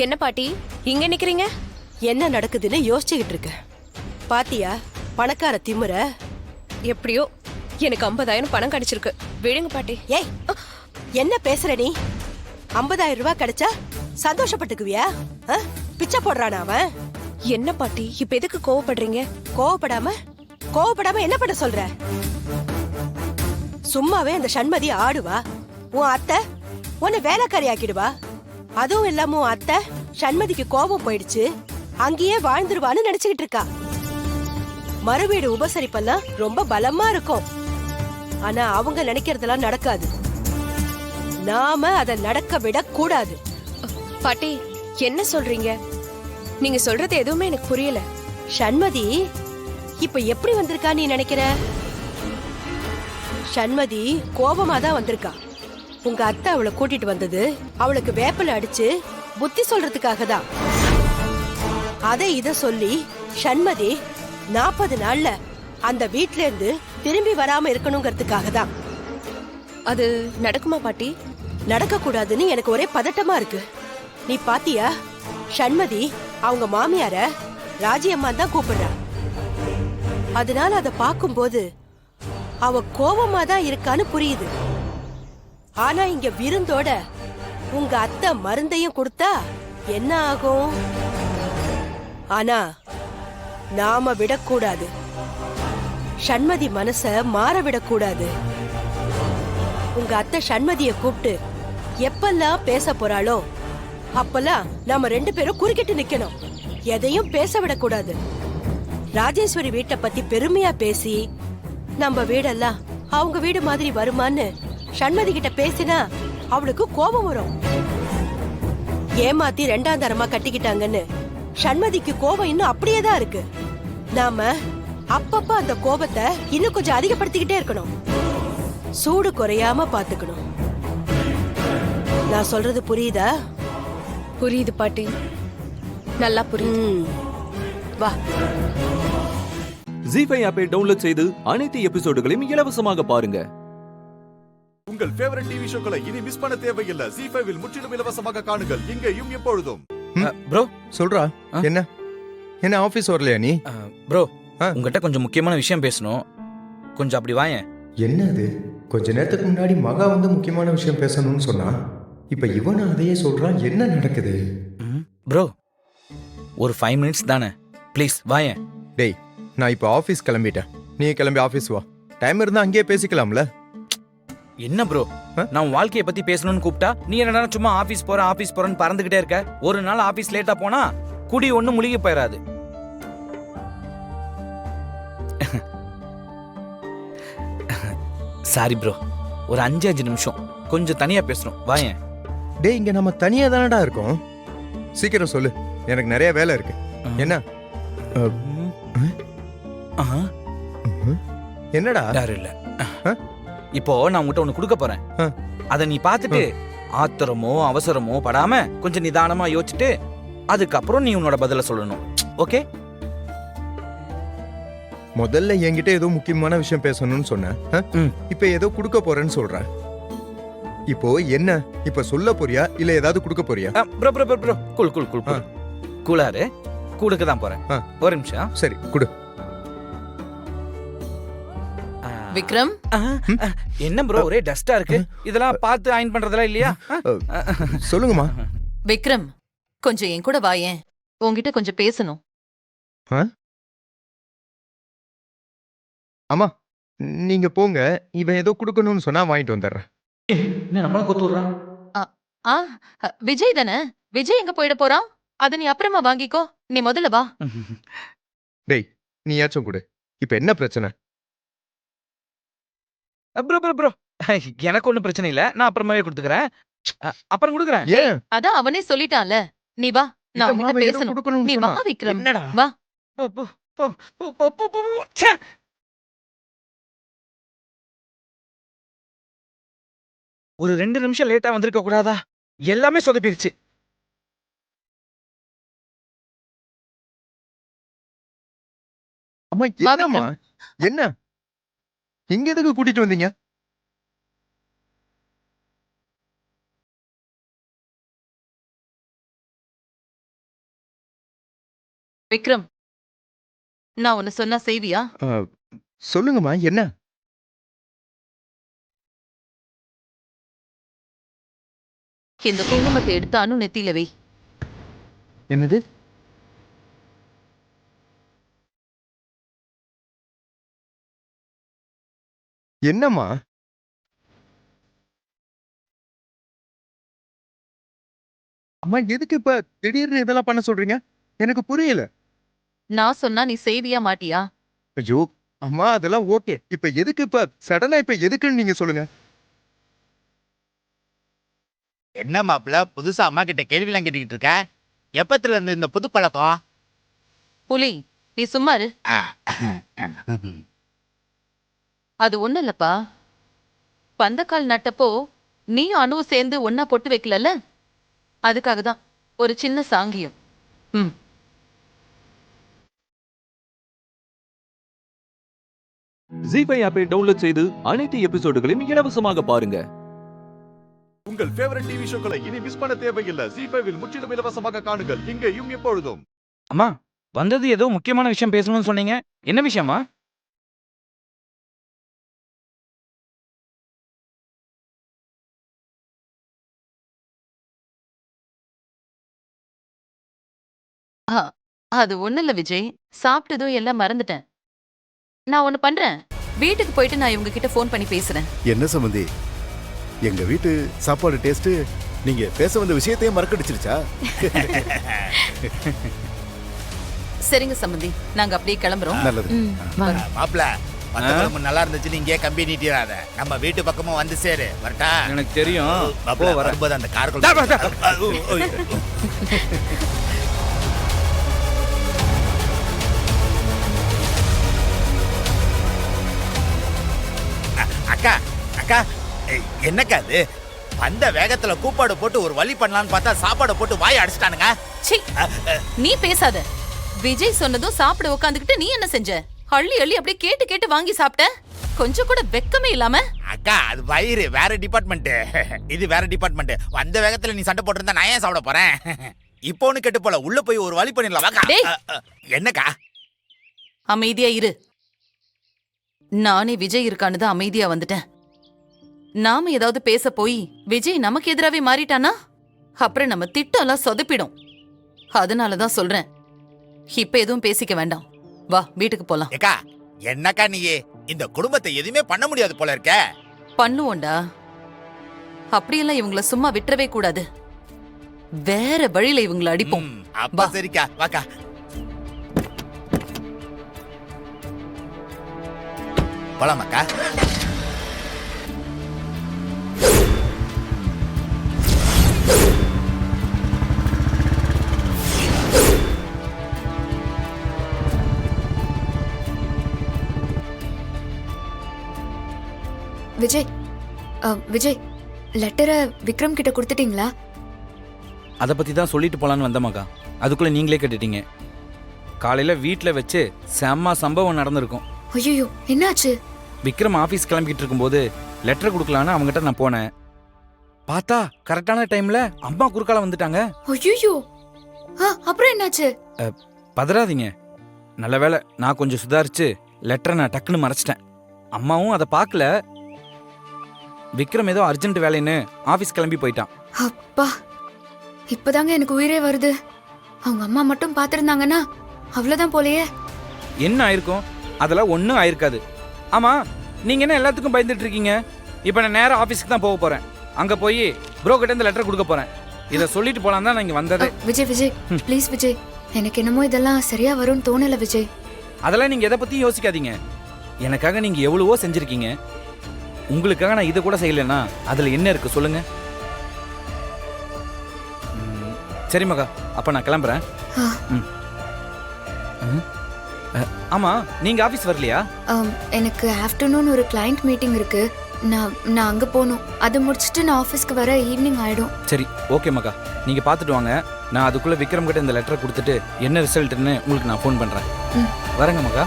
என்ன பாட்டி இங்க நிக்கிறீங்க? என்ன நடக்குதுன்னு யோசிச்சுக்கிட்டு இருக்க. பாத்தியா பணக்கார திமிர? எப்படியோ எனக்கு 50,000 பணம் கிடைச்சிருக்கு. விடுங்க பாட்டி. ஏய், என்ன பேசுற நீ? 50,000 ரூபாய் கிடைச்சா சந்தோஷப்பட்டுக்குவியா? பிச்சை போடுறானா அவன்? என்ன பாட்டி இப்ப எதுக்கு கோவப்படுறீங்க? கோவப்படாம என்ன பண்ண சொல்ற? சும்மாவே அந்த சண்மதி ஆடுவா. உன் அத்தை உன்னை வேலைக்காரி ஆக்கிடுவா. அதுவும் இல்லாம உன் அத்தை சண்மதிக்கு கோபம் போயிடுச்சு, அங்கேயே வாழ்ந்துருவான்னு நினைச்சுக்கிட்டு இருக்கா. மறுவீடு உபசரிப்பெல்லாம் ரொம்ப பலமா இருக்கும். ஆனா அவங்க நினைக்கிறதெல்லாம் நடக்காது. நாம அதை நடக்க விட கூடாது. பாட்டி என்ன சொல்றீங்க? நீங்க சொல்றது எதுவுமே எனக்கு புரியல. சண்மதி இப்ப எப்படி வந்திருக்கா நீ நினைக்கிற? சண்மதி கோபமா தான் வந்திருக்கா. உங்க அத்தை அவளை கூட்டிட்டு வந்தது அவளுக்கு வேப்பல அடிச்சு புத்தி சொல்றதுக்காக தான். அதை இத சொல்லி சண்மதி 40 நாள்ல அந்த வீட்ல இருந்து திரும்பி வராம இருக்கணுங்கிறதுக்காக தான். அது நடக்குமா பாட்டி? நடக்க கூடாதுன்னு எனக்கு ஒரே பதட்டமா இருக்கு. நீ பாத்தியா, சண்மதி அவங்க மாமியார ராஜியம்மா தான் கூப்பிடுறா. அதனால அதை பார்க்கும்போது அவ கோபமா தான் இருக்கான்னு புரியுது. ஆனா இங்க விருந்தோட உங்க அத்தை மருந்தையும் கொடுத்தா என்ன ஆகும்? ஆனா நாம விடக்கூடாது. சண்மதி மனச மாற விடக்கூடாது. உங்க அத்தை சண்மதிய கூப்பிட்டு எப்பெல்லாம் பேச போறாளோ அப்பெல்லாம் நாம 2 பேரும் குறுக்கிட்டு நிக்கணும். எதையும் பேச விடக்கூடாது. ராஜேஸ்வரி வீட்டை பத்தி பெருமையா பேசி நம்ம வீடெல்லாம் அவங்க வீடு மாதிரி வருமான்னு சண்மதி கிட்ட பேசினா அவளுக்கு கோபம் வரும். ஏமாத்தி 2ஆம் தரமா கட்டிக்கிட்டாங்கன்னு சண்மதிக்கு கோபம் இன்னும் அப்படியேதான் இருக்கு. நாம அப்பப்ப அந்த கோபத்தை இன்னும் கொஞ்சம் அதிகப்படுத்திக்கிட்டே இருக்கணும். சூடு குறையாம பாத்துக்கணும். நான் சொல்றது புரியுதா? புரியுது பாட்டி, நல்லா புரியுது. வா. ஜீஃபை ஆப்பை டவுன்லோட் செய்து அனைத்து எபிசோடுகளையும் இலவசமாக பாருங்க. உங்கள் ஃபேவரட் டிவி ஷோக்களை இனி மிஸ் பண்ண தேவையில்லை. ஜீ5 முற்றிலும் இலவசமாக காணுங்கள், இங்கேயும் எப்பொழுதும். ப்ரோ சொல்றா, என்ன ஆபீஸ் வரலையா நீ? ப்ரோ உங்ககிட்ட கொஞ்சம் முக்கியமான விஷயம் பேசணும், கொஞ்சம் அப்படி வாயேன். என்ன அது? கொஞ்ச நேரத்துக்கு முன்னாடி மகா வந்து முக்கியமான விஷயம் பேசணும்னு சொன்னா, இப்ப இவன் அதையே சொல்றான். என்ன நடக்குது? ப்ரோ ஒரு 5 மினிட்ஸ் தானே, ப்ளீஸ் வாயேன். டேய், நான் இப்போ ஆபீஸ் கிளம்பிட்டேன், நீ கிளம்பி ஆபீஸ் வா. டைம் இருந்தா அங்கேயே பேசிக்கலாம்ல. என்ன ப்ரோ, நான் வாழ்க்கையை பத்தி பேசணும்னு கூப்பிட்டா நீ என்ன சும்மா ஆபீஸ் போறேன்னு பறந்துகிட்டே இருக்க. ஒரு நாள் ஆபீஸ் லேட்டா போனா குடி ஒண்ணு முழுகி போயிடாது. சாரி ப்ரோ, ஒரு 5 நிமிஷம் கொஞ்சம் தனியா பேசணும், வாயேன். டேய், இங்க நம்ம தனியா தானடா இருக்கோம், சீக்கிரம் சொல்லு, எனக்கு நிறைய வேலை இருக்கு. என்ன? என்னடா? யாரும் இல்ல. இப்போ நான் உங்ககிட்ட ஒண்ணு கொடுக்க போறேன், அத நீ பாத்துட்டு ஆத்திரமோ அவசரமோ படாம கொஞ்சம் நிதானமா யோசிச்சுட்டு அதுக்கப்புறம் நீ உன்னோட பதில சொல்லணும், ஓகே? முதல்ல என்கிட்ட ஏதோ முக்கியமான விஷயம் பேசணும்னு சொன்னேன், இப்ப ஏதோ கொடுக்க போறேன்னு சொல்றேன். இப்போ என்ன? இப்ப சொல்ல போறியா இல்ல ஏதாவது கொடுக்க போறியா? Bro bro bro cool cool cool கூலாரு, கூடுக்க தான் போறேன். ஒரு நிமிஷம். சரி, குடு. விக்ரம், என்ன ப்ரோ ஒரே டஸ்டா இருக்கு, இதெல்லாம் பார்த்து அயன் பண்றதெல்லாம் இல்லையா? சொல்லுங்கம்மா. விக்ரம் கொஞ்சம் என் கூட வாயேன், உன்கிட்ட கொஞ்சம் பேசணும். அம்மா நீங்க போங்க, இவன் ஏதோ கொடுக்கணும்னு சொன்னா வாங்கிட்டு வந்துடுறேன். நம்மள கொத்துறான். விஜய் தானே, விஜய் எங்க போயிட போறான்? அத நீ அப்புறமா வாங்கிக்கோ, நீ முதல்ல வா. டேய், நீயாச்சும் கொடு, இப்ப என்ன பிரச்சனை? ப்ரோ ப்ரோ ப்ரோ எனக்கு ஒன்றும் பிரச்சனை இல்லை, நான் அப்புறமாவே கொடுத்துக்கிறேன். அப்புறம் கொடுக்குறேன். அதான் அவனே சொல்லிட்டான்ல, நீ வா, நான் அவன்கிட்ட பேசணும். நீ வா விக்ரம், வா. ஒரு 2 நிமிஷம் லேட்டா வந்திருக்க கூடாதா? எல்லாமே சொதப்பிருச்சு. அம்மா என்னம்மா? என்ன இங்க எதுக்கு கூட்டிட்டு வந்தீங்க? விக்ரம், நான் உன்னை சொன்னா செய்வியா? சொல்லுங்கம்மா என்ன? இந்த குங்குமத்தை எடுத்து அனு நெத்தியில வை. என்னது? என்னம்மா? அம்மா எதுக்கு இப்ப திடீர்னு இதெல்லாம் பண்ண சொல்றீங்க? எனக்கு புரியல. நான் சொன்னா நீ செய்வியா மாட்டியா? ஐயோ அம்மா அதெல்லாம் ஓகே. இப்ப எதுக்கு இப்ப சடனா இப்ப எதுக்குன்னு நீங்க சொல்லுங்க. என்ன மாப்பிள்ள புதுசா அம்மா கிட்ட கேள்விலாம் கேட்டுக்கிட்டு இருக்க? எப்பத்துல இருந்து இந்த புது பழக்கம்? புலி, நீ சும்மா இரு. அது ஒண்ணு இல்லப்பா. பந்தக்கால் நட்டப்போ நீயும் அணுவும் சேர்ந்து ஒன்னா பொட்டு வைக்கலல்ல, அதுக்காக தான் ஒரு சின்ன சாங்கியம். ஜீஃபை ஆப்பை டவுன்லோட் செய்து அனைத்து எபிசோடுகளையும் இலவசமாக பாருங்க. உங்கள் ஃபேவரட் டிவி ஷோக்களை இனி மிஸ் பண்ண தேவையில்லை. ஜீஃபைவில் முற்றிலும் இலவசமாக காணுங்கள், இங்கேயும் எப்பொழுதும். அம்மா, வந்தது ஏதோ முக்கியமான விஷயம் பேசணும்னு சொன்னீங்க. என்ன விஷயமா? அது ஒண்ணு இல்ல விஜய், சாப்பிட்டதும் எல்லாம் மறந்துட்டேன். நான் ஒண்ணு பண்றேன், வீட்டுக்கு போயிட்டு நான் இவங்க கிட்ட ஃபோன் பண்ணி பேசுறேன். என்ன சம்பந்தி, எங்க வீட்டு சாப்பாடு டேஸ்ட் நீங்க பேச வந்த விஷயத்தையே மறக்கடிச்சிருச்சா? சரிங்க சம்பந்தி, நாங்க அப்படியே கிளம்புறோம். நல்லது. மாப்பிள்ள மத்த நல்லா இருந்துச்சு, நீங்க கம்பி நீட்டிராத. நம்ம வீட்டு பக்கமும் வந்து சேரு. வரட்டா? எனக்கு தெரியும். மாப்பிள்ள வரும்போது அந்த காருக்குள்ள அக்கா அக்கா என்னக்கா அது? வந்த வேகத்துல கூப்பாடு போட்டு ஒரு வழி பண்ணலான்னு பார்த்தா சாப்பாடு போட்டு வாயை அடிச்சிட்டானுங்க. சீ, நீ பேசாத. விஜய் சொன்னதும் சாப்பிட உட்காந்துக்கிட்டு நீ என்ன செஞ்ச? அள்ளி அள்ளி அப்படியே கேட்டு கேட்டு வாங்கி சாப்பிட்ட. கொஞ்சம் கூட வெக்கமே இல்லாம. அக்கா அது வயிறு வேற டிபார்ட்மெண்ட், இது வேற டிபார்ட்மெண்ட். வந்த வேகத்துல நீ சண்டை போட்டிருந்தா நான் ஏன் சாப்பிட போறேன்? இப்போ ஒண்ணு கெட்டு போல, உள்ள போய் ஒரு வழி பண்ணிடலாம் வாக்கா. என்னக்கா? அமைதியா இரு. நானே விஜய் இருக்கான்னு தான் அமைதியா வந்துட்டேன். நாம ஏதாவது பேச போய் விஜய் நமக்கு எதிராவே மாறிட்டானா அப்புறம் நம்ம திட்டம் எல்லாம் சொதப்பிடும். அதனாலதான் சொல்றேன், இப்ப எதுவும் பேசிக்க வேண்டாம். வா வீட்டுக்கு போலாம். ஏக்கா என்னக்கா நீயே இந்த குடும்பத்தை எதுவுமே பண்ண முடியாது போல இருக்க. பண்ணுவோண்டா. அப்படியெல்லாம் இவங்கள சும்மா விட்டுறவே கூடாது. வேற வழியில இவங்கள அடிப்போம். அப்பா சரிக்கா வாக்கா. போலாமாக்கா? விஜய், விஜய் லெட்டரை விக்ரம் கிட்ட கொடுத்துட்டீங்களா? அதை பத்தி தான் சொல்லிட்டு போலான்னு வந்தமாக்கா, அதுக்குள்ள நீங்களே கேட்டுட்டீங்க. காலையில வீட்டுல வச்சு செம்ம சம்பவம் நடந்திருக்கும். ஐயோ என்னாச்சு? விக்ரம் ஆபீஸ் கிளம்பிக்கிட்டு இருக்கும்போது லெட்டர் கொடுக்கலான்னு அவங்ககிட்ட நான் போனேன். பார்த்தா கரெக்டான டைம்ல அம்மா குறுக்கால வந்துட்டாங்க. ஐயோ அப்புறம் என்னாச்சு? பதறாதீங்க. நல்ல வேளை நான் கொஞ்சம் சுதாரிச்சு லெட்டரை நான் டக்குன்னு மறைச்சிட்டேன். அம்மாவும் அதை பார்க்கல. விக்ரம் ஏதோ அர்ஜென்ட் வேலைன்னு ஆபீஸ் கிளம்பி போயிட்டான். அப்பா, இப்பதாங்க எனக்கு உயிரே வருது. அவங்க அம்மா மட்டும் பாத்திருந்தாங்கன்னா அவ்வளவுதான் போலயே. என்ன ஆயிருக்கும்? அதெல்லாம் ஒன்றும் ஆயிருக்காது. ஆமா, நீங்க என்ன எல்லாத்துக்கும் பயந்துட்டு இருக்கீங்க? இப்போ நான் நேரா ஆபீஸ்க்கு தான் போக போறேன். அங்க போய் ப்ரோ கிட்ட இந்த லெட்டர் கொடுக்க போறேன். இதை சொல்லிட்டு போலாம் தான் நான் இங்க வந்ததே. விஜய் விஜய் ப்ளீஸ் விஜய், எனக்கு என்னமோ இதெல்லாம் சரியா வரும்னு தோணல விஜய். அதெல்லாம் நீங்க எதை பத்தியும் யோசிக்காதீங்க. எனக்காக நீங்க எவ்வளவோ செஞ்சிருக்கீங்க. உங்களுக்காக நான் இதை கூட செய்யலைன்னா அதுல என்ன இருக்கு சொல்லுங்க? சரி மகா, அப்ப நான் கிளம்புறேன். ஆமா, நீங்க ஆபீஸ் வரலையா? எனக்கு ஆஃப்டர்நூன் ஒரு கிளையண்ட் மீட்டிங் இருக்கு. நான் அங்க போகணும். அதை முடிச்சிட்டு நான் ஆஃபீஸ்க்கு வர ஈவினிங் ஆயிடும். சரி ஓகே மகா, நீங்க பார்த்துட்டு வாங்க. நான் அதுக்குள்ள விக்ரம் கிட்ட இந்த லெட்டரை கொடுத்துட்டு என்ன ரிசல்ட்னு உங்களுக்கு நான் ஃபோன் பண்றேன். வரேங்க மகா.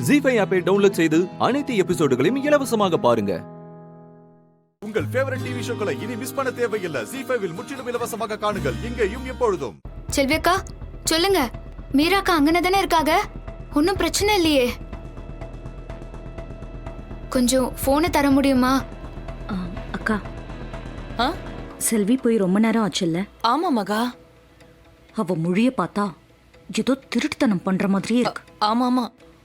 ஜி5 ஆப்பை டவுன்லோட் செய்து அனைத்து எபிசோடுகளையும் இலவசமாக பாருங்க. உங்கள் ஃபேவரட் டிவி ஷோக்களை இனி மிஸ் பண்ண தேவையில்லை. ஜி5வில் முற்றிலும் இலவசமாக காணுங்கள் இங்கேயும் எப்பொழுதும். செல்வியக்கா சொல்லுங்க, மீராக்கா அங்கன தானே இருக்காங்க? ஒன்றும் பிரச்சனை இல்லையே? கொஞ்சம் போனை தர முடியுமா? அக்கா, செல்வி போய் ரொம்ப நேரம் ஆச்சுல்ல? ஆமா மகா. அவ மொழிய பார்த்தா ஏதோ திருட்டுத்தனம் பண்ற மாதிரியே இருக்கு. ஆமா ஆமா,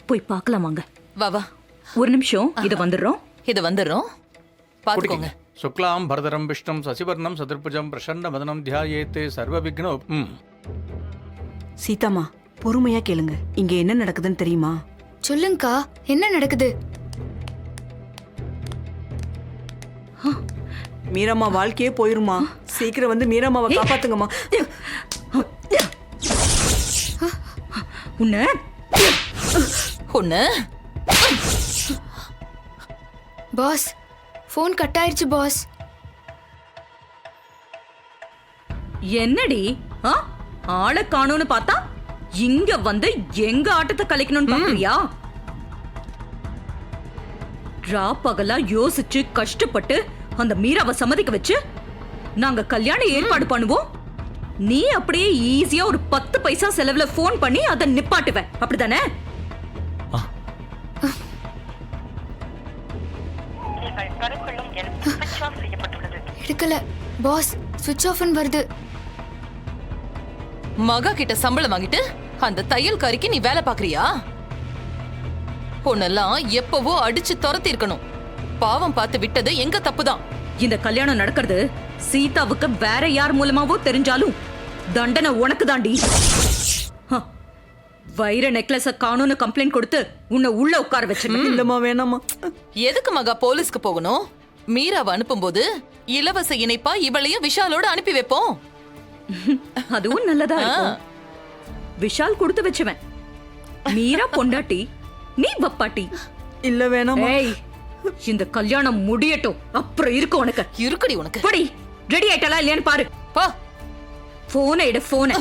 போய் பார்க்கலாம் வாங்க. வா வா. ஒரு நிமிஷம், இது வந்துடுறோம். பாத்துக்கோங்க. சுக்லாம் பரதரம் விஷ்ணும் சசிவர்ணம் சதுர்புஜம் பிரசன்ன மதனம் தியாயேத்தே சர்வ விக்னோ. சீதாமா, பொறுமையா கேளுங்க. இங்க என்ன நடக்குதுன்னு தெரியுமா? சொல்லுங்கக்கா, என்ன நடக்குது? மீராமா வாழ்க்கையே போயிருமா. சீக்கிரம் வந்து மீராமாவை காப்பாத்துங்கம்மா. உன்ன பாஸ், போன் கட் ஆயிருச்சு பாஸ். என்னடி ஆளை காணோன்னு பார்த்தா இங்க வந்து எங்க ஆட்டத்தை கலைக்கணும்னு பாக்குறியா? பகலா யோசிச்சு கஷ்டப்பட்டு அந்த மீராவை சம்மதிக்க வச்சு நாங்க கல்யாணம் ஏற்பாடு பண்ணுவோம். நீ அப்படியே ஈஸியா ஒரு 10 பைசா செலவுல போன் பண்ணி அதை நிப்பாட்டுவ, அப்படிதானே? எடுக்கல பாஸ், சுவிட்ச் ஆஃப்னு வருது. மகா கிட்ட சம்பளம் வாங்கிட்டு அந்த தையல்காரிக்கு நீ வேலை பாக்குறியா? உன்னெல்லாம் எப்பவோ அடிச்சு துரத்தி இருக்கணும். பாவம் பார்த்து விட்டது எங்க தப்புதான். இந்த கல்யாணம் நடக்கிறது சீதாவுக்கு வேற யார் மூலமாவோ தெரிஞ்சாலும் தண்டனை உனக்கு தாண்டி. வைர நெக்லஸ காணோன்னு கம்ப்ளைண்ட் கொடுத்து உன்னை உள்ள உட்கார வச்சிருக்கேன். இல்லம்மா, வேணாமா. எதுக்கு மகா போலீஸ்க்கு போகணும்? மீராவை அனுப்பும்போது இலவச இணைப்பா இவளையும் விஷாலோட அனுப்பி வைப்போம். அதுவும் நல்லதா இருக்கும். விஷால் கொடுத்து வச்சுவேன். மீரா பொண்டாட்டி, நீ வப்பாட்டி. இல்ல வேணாமா. இந்த கல்யாணம் முடியட்டும், அப்புறம் இருக்கு உனக்கு. இருக்குடி உனக்கு. படி, ரெடி ஆயிட்டலாம் இல்லையான்னு பாரு. பா, போனை எடு, போனை.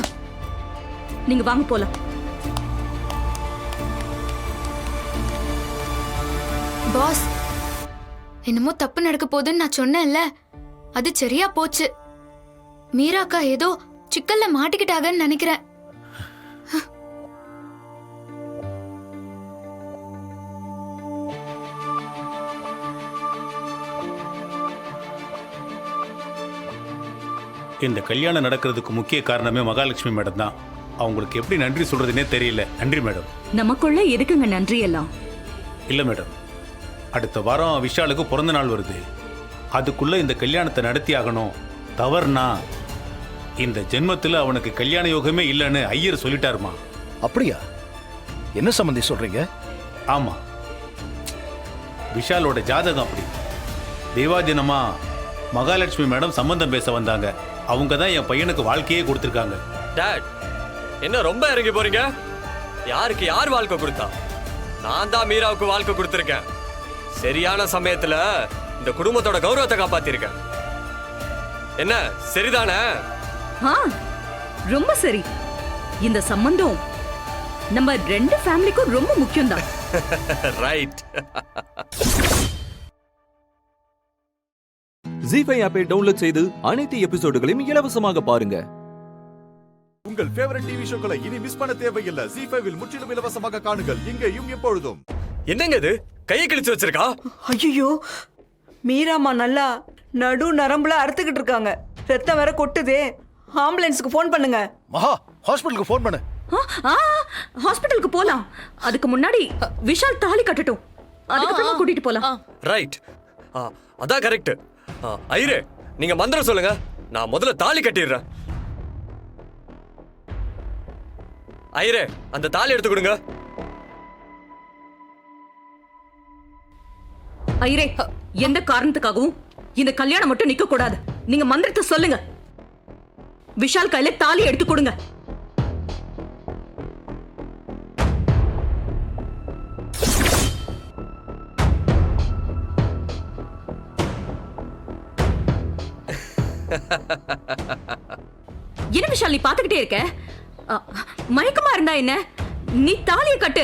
நீங்க வாங்க போலாம். பாஸ், என்னமோ தப்பு நடக்க போகுதுன்னு நான் சொன்னேன்ல, அது சரியா போச்சு. மீராக்கா ஏதோ சிக்கல்ல மாட்டிக்கிட்டாங்கன்னு நினைக்கிறேன். இந்த கல்யாணம் நடக்கிறதுக்கு முக்கிய காரணமே மகாலட்சுமி மேடம் தான். அவங்களுக்கு எப்படி நன்றி சொல்றதுன்னே தெரியல. நன்றி மேடம். நமக்குள்ள எதுக்குங்க நன்றி எல்லாம்? இல்ல மேடம், அடுத்த வாரம் விஷாலுக்கு பிறந்த நாள் வருது. அதுக்குள்ள இந்த கல்யாணத்தை நடத்தி ஆகணும். தவறுனா இந்த ஜென்மத்தில் அவனுக்கு கல்யாண யோகமே இல்லைன்னு ஐயர் சொல்லிட்டாருமா. அப்படியா? என்ன சம்பந்தி சொல்றீங்க? ஆமா, விஷாலோட ஜாதகம் அப்படி. தேவாஜனமா மகாலட்சுமி மேடம் சம்பந்தம் பேச வந்தாங்க. அவங்க தான் என் பையனுக்கு வாழ்க்கையே கொடுத்துருக்காங்க. டாட், என்ன ரொம்ப இறங்கி போறீங்க? யாருக்கு யார் வாழ்க்கை கொடுத்தா? நான் தான் மீராவுக்கு வாழ்க்கை கொடுத்துருக்கேன். சரியான சமயத்துல இந்த குடும்பத்தோட கௌரவத்தை காப்பாத்திருக்கேன். என்ன சரிதானே? ரொம்ப சரி. இந்த சம்பந்தம் நம்ம ரெண்டு ஃபேமிலிக்கும் ரொம்ப முக்கியம் தான். ரைட். ஜி5 ஆப்பை டவுன்லோட் செய்து அனைத்து எபிசோடுகளையும் இலவசமாக பாருங்க. உங்கள் ஃபேவரட் டிவி ஷோக்களை இனி மிஸ் பண்ண தேவையில்லை. ஜி5வில் முற்றிலும் இலவசமாக காணுங்கள் இங்கேயும் எப்பொழுதும். என்னங்க இது, கையை கிழிச்சு வச்சிருக்கா? ஐயோ, மீராமா நல்லா நடு நரம்புல அறுத்துக்கிட்டு இருக்காங்க. ரத்தம் வேற கொட்டுதே. ஆம்புலன்ஸ்க்கு ஃபோன் பண்ணுங்க. மகா, ஹாஸ்பிடலுக்கு ஃபோன் பண்ணு. ஹாஸ்பிடலுக்கு போலாம். அதுக்கு முன்னாடி விஷால் தாலி கட்டட்டும், அதுக்கப்புறமா கூட்டிட்டு போலாம். ரைட், அதான் கரெக்ட். ஐரே, நீங்க மந்திரம் சொல்லுங்க, நான் முதல்ல தாலி கட்டிடுறேன். ஐரே, அந்த தாலி எடுத்து கொடுங்க. ஐரே, எந்த காரணத்துக்காகவும் இந்த கல்யாணம் மட்டும் நிக்க கூடாது. நீங்க மந்திரத்தை சொல்லுங்க. விஷால் கையில தாலி எடுத்து கொடுங்க. என்ன விஷால் நீ பாத்துக்கிட்டே இருக்க? மயக்கமா இருந்தா என்ன? நீ தாலியை கட்டு,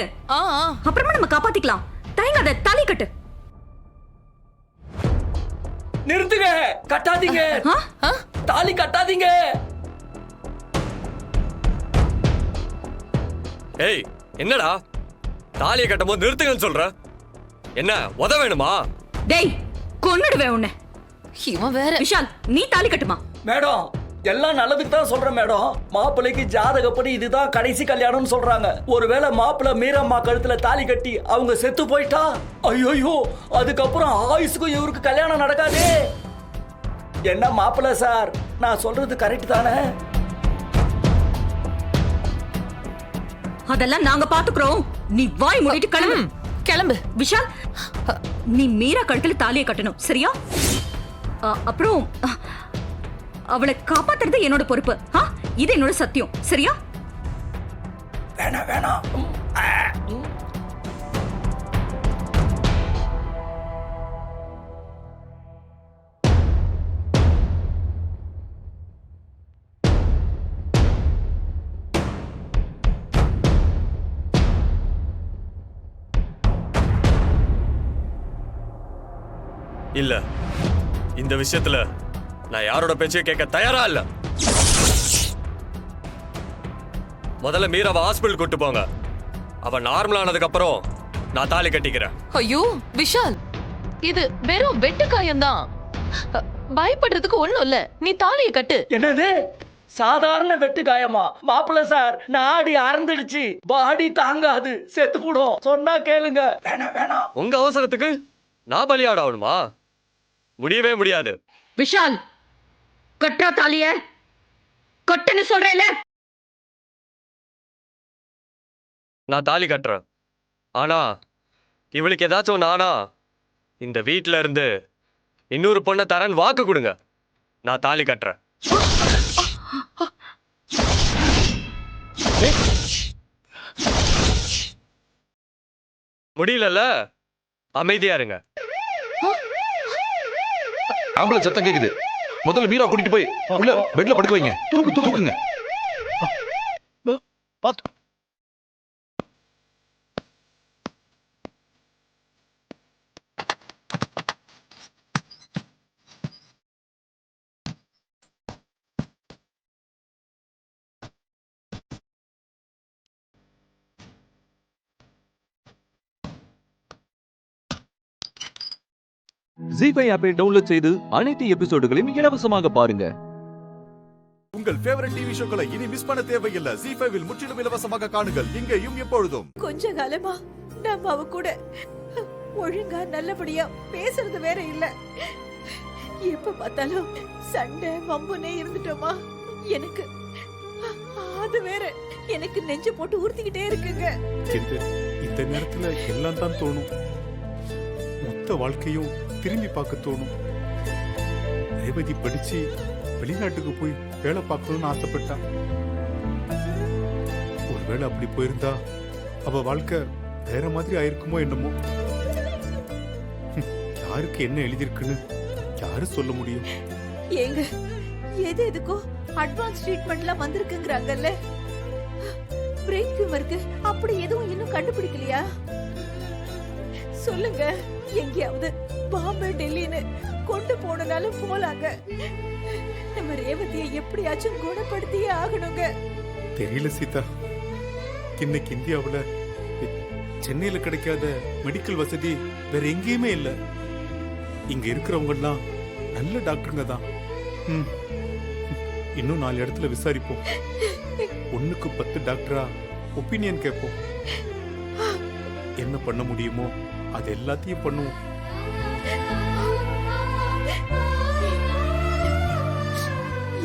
அப்புறமா நம்ம காப்பாத்திக்கலாம். தயங்காத, தாலி கட்டு. நிறுத்துங்க, கட்டாதீங்க, தாலி கட்டாதீங்க. ஏய் என்னடா தாலியை கட்டும் போது நிறுத்துங்கன்னு சொல்ற? என்ன உத வேணுமா? டேய் கொன்னுடுவேன் உன்னை. இவன் வேற. விஷால் நீ தாலி கட்டுமா? மேடம் எல்லாம் நல்லதுக்கு தான் சொல்றேன் மேடம். மாப்பிள்ளைக்கு ஜாதகப்படி இதுதான் கடைசி கல்யாணம்னு சொல்றாங்க. ஒருவேளை மாப்பிள்ளை மீரம்மா கழுத்துல தாலி கட்டி அவங்க செத்து போயிட்டா, ஐயோ அதுக்கப்புறம் ஆயுசுக்கும் இவருக்கு கல்யாணம் நடக்காதே. என்ன மாப்பிள்ளை சார், நான் சொல்றது கரெக்ட் தானே? அதெல்லாம் நாங்க பாத்துக்கிறோம். நீ வாய் மூடிட்டு கிளம்பு. கிளம்பு விஷால். நீ மீரா கழுத்துல தாலியை கட்டணும், சரியா? அப்புறம் அவளை காப்பாத்துறது என்னோட பொறுப்பு. இது என்னோட சத்தியம், சரியா? வேணாம் வேணாம். இல்ல, இந்த விஷயத்துல நான் யாரோட பேச்சையும் கேட்க தயாரா இல்ல. முதல்ல மீராவை ஹாஸ்பிட்டல் கூட்டு போங்க. அவ நார்மல் ஆனதுக்கு அப்புறம் நான் தாலி கட்டிக்கிறேன். ஐயோ விஷால், இது வெறும் வெட்டு காயம்தான். பயப்படுறதுக்கு ஒண்ணும் இல்ல. நீ தாலியை கட்டு. என்னது சாதாரண வெட்டு காயமா? மாப்பிள்ள சார், நாடி அறந்துடுச்சு, பாடி தாங்காது, செத்து போடும். சொன்னா கேளுங்க. வேணாம் வேணாம். உங்க அவசரத்துக்கு நான் பலியாடணுமா? முடியவே முடியாது. விஷால் கட்டா தாலிய கட்டுன்னு சொல்றேல. நான் தாலி கட்டுறேன். ஆனா இவளுக்கு ஏதாச்சும் நானா இந்த வீட்டுல இருந்து இன்னொரு பொண்ணை தரேன்னு வாக்கு கொடுங்க. நான் தாலி கட்டுறேன். முடியலல்ல, அமைதியா இருங்க. ஆம்பளை சத்தம் கேக்குது. முதல்ல மீரா கூட்டிட்டு போய் உள்ள பெட்ல படுக்க வைங்க. தூக்குங்க. பாத்து ஜீ5 ஆப்பை டவுன்லோட் செய்து அனைத்து எபிசோடுகளையும் இலவசமாக பாருங்க. உங்கள் ஃபேவரட் டிவி ஷோக்களை இனி மிஸ் பண்ண தேவையில்லை. ஜீ5 முற்றிலும் இலவசமாக காணுங்கள், இங்கேயும் எப்பொழுதும். கொஞ்ச காலமா நம்ம அவ கூட ஒழுங்கா நல்லபடியா பேசுறது வேற இல்ல. எப்ப பார்த்தாலும் சண்டை வம்புனே இருந்துட்டோமா. எனக்கு அது வேற எனக்கு நெஞ்ச போட்டு ஊர்த்திக்கிட்டே இருக்குங்க. இந்த நேரத்துல எல்லாம் தான் தோணும். மொத்த வாழ்க்கையும் திரும்பி பார்க்க தோணும். ரேவதி படிச்சு வெளிநாட்டுக்கு போய் வேலை பார்க்கணும்னு ஆசைப்பட்டா. ஒருவேளை அப்படி போயிருந்தா அவ வாழ்க்கை வேற மாதிரி ஆயிருக்குமோ என்னமோ. யாருக்கு என்ன எழுதிருக்குன்னு யாரு சொல்ல முடியும்? ஏங்க எது எதுக்கோ அட்வான்ஸ் ட்ரீட்மெண்ட்லாம் வந்திருக்குங்கறாங்கல்ல. பிரெயின் டியூமருக்கு அப்படி எதுவும் இன்னும் கண்டுபிடிக்கலையா? சொல்லுங்க. எங்கேயாவது பாம்பே டெல்லின்னு கொண்டு போனாலும் போலாங்க. நம்ம ரேவதியை எப்படியாச்சும் குணப்படுத்தியே ஆகணுங்க. தெரியல சீதா. இன்னைக்கு இந்தியாவுல சென்னையில கிடைக்காத மெடிக்கல் வசதி வேற எங்கேயுமே இல்ல. இங்க இருக்கிறவங்க எல்லாம் நல்ல டாக்டருங்க தான். இன்னும் 4 இடத்துல விசாரிப்போம். 1க்கு 10 டாக்டரா ஒப்பீனியன் கேட்போம். என்ன பண்ண முடியுமோ அது எல்லாத்தையும் பண்ணுவோம்.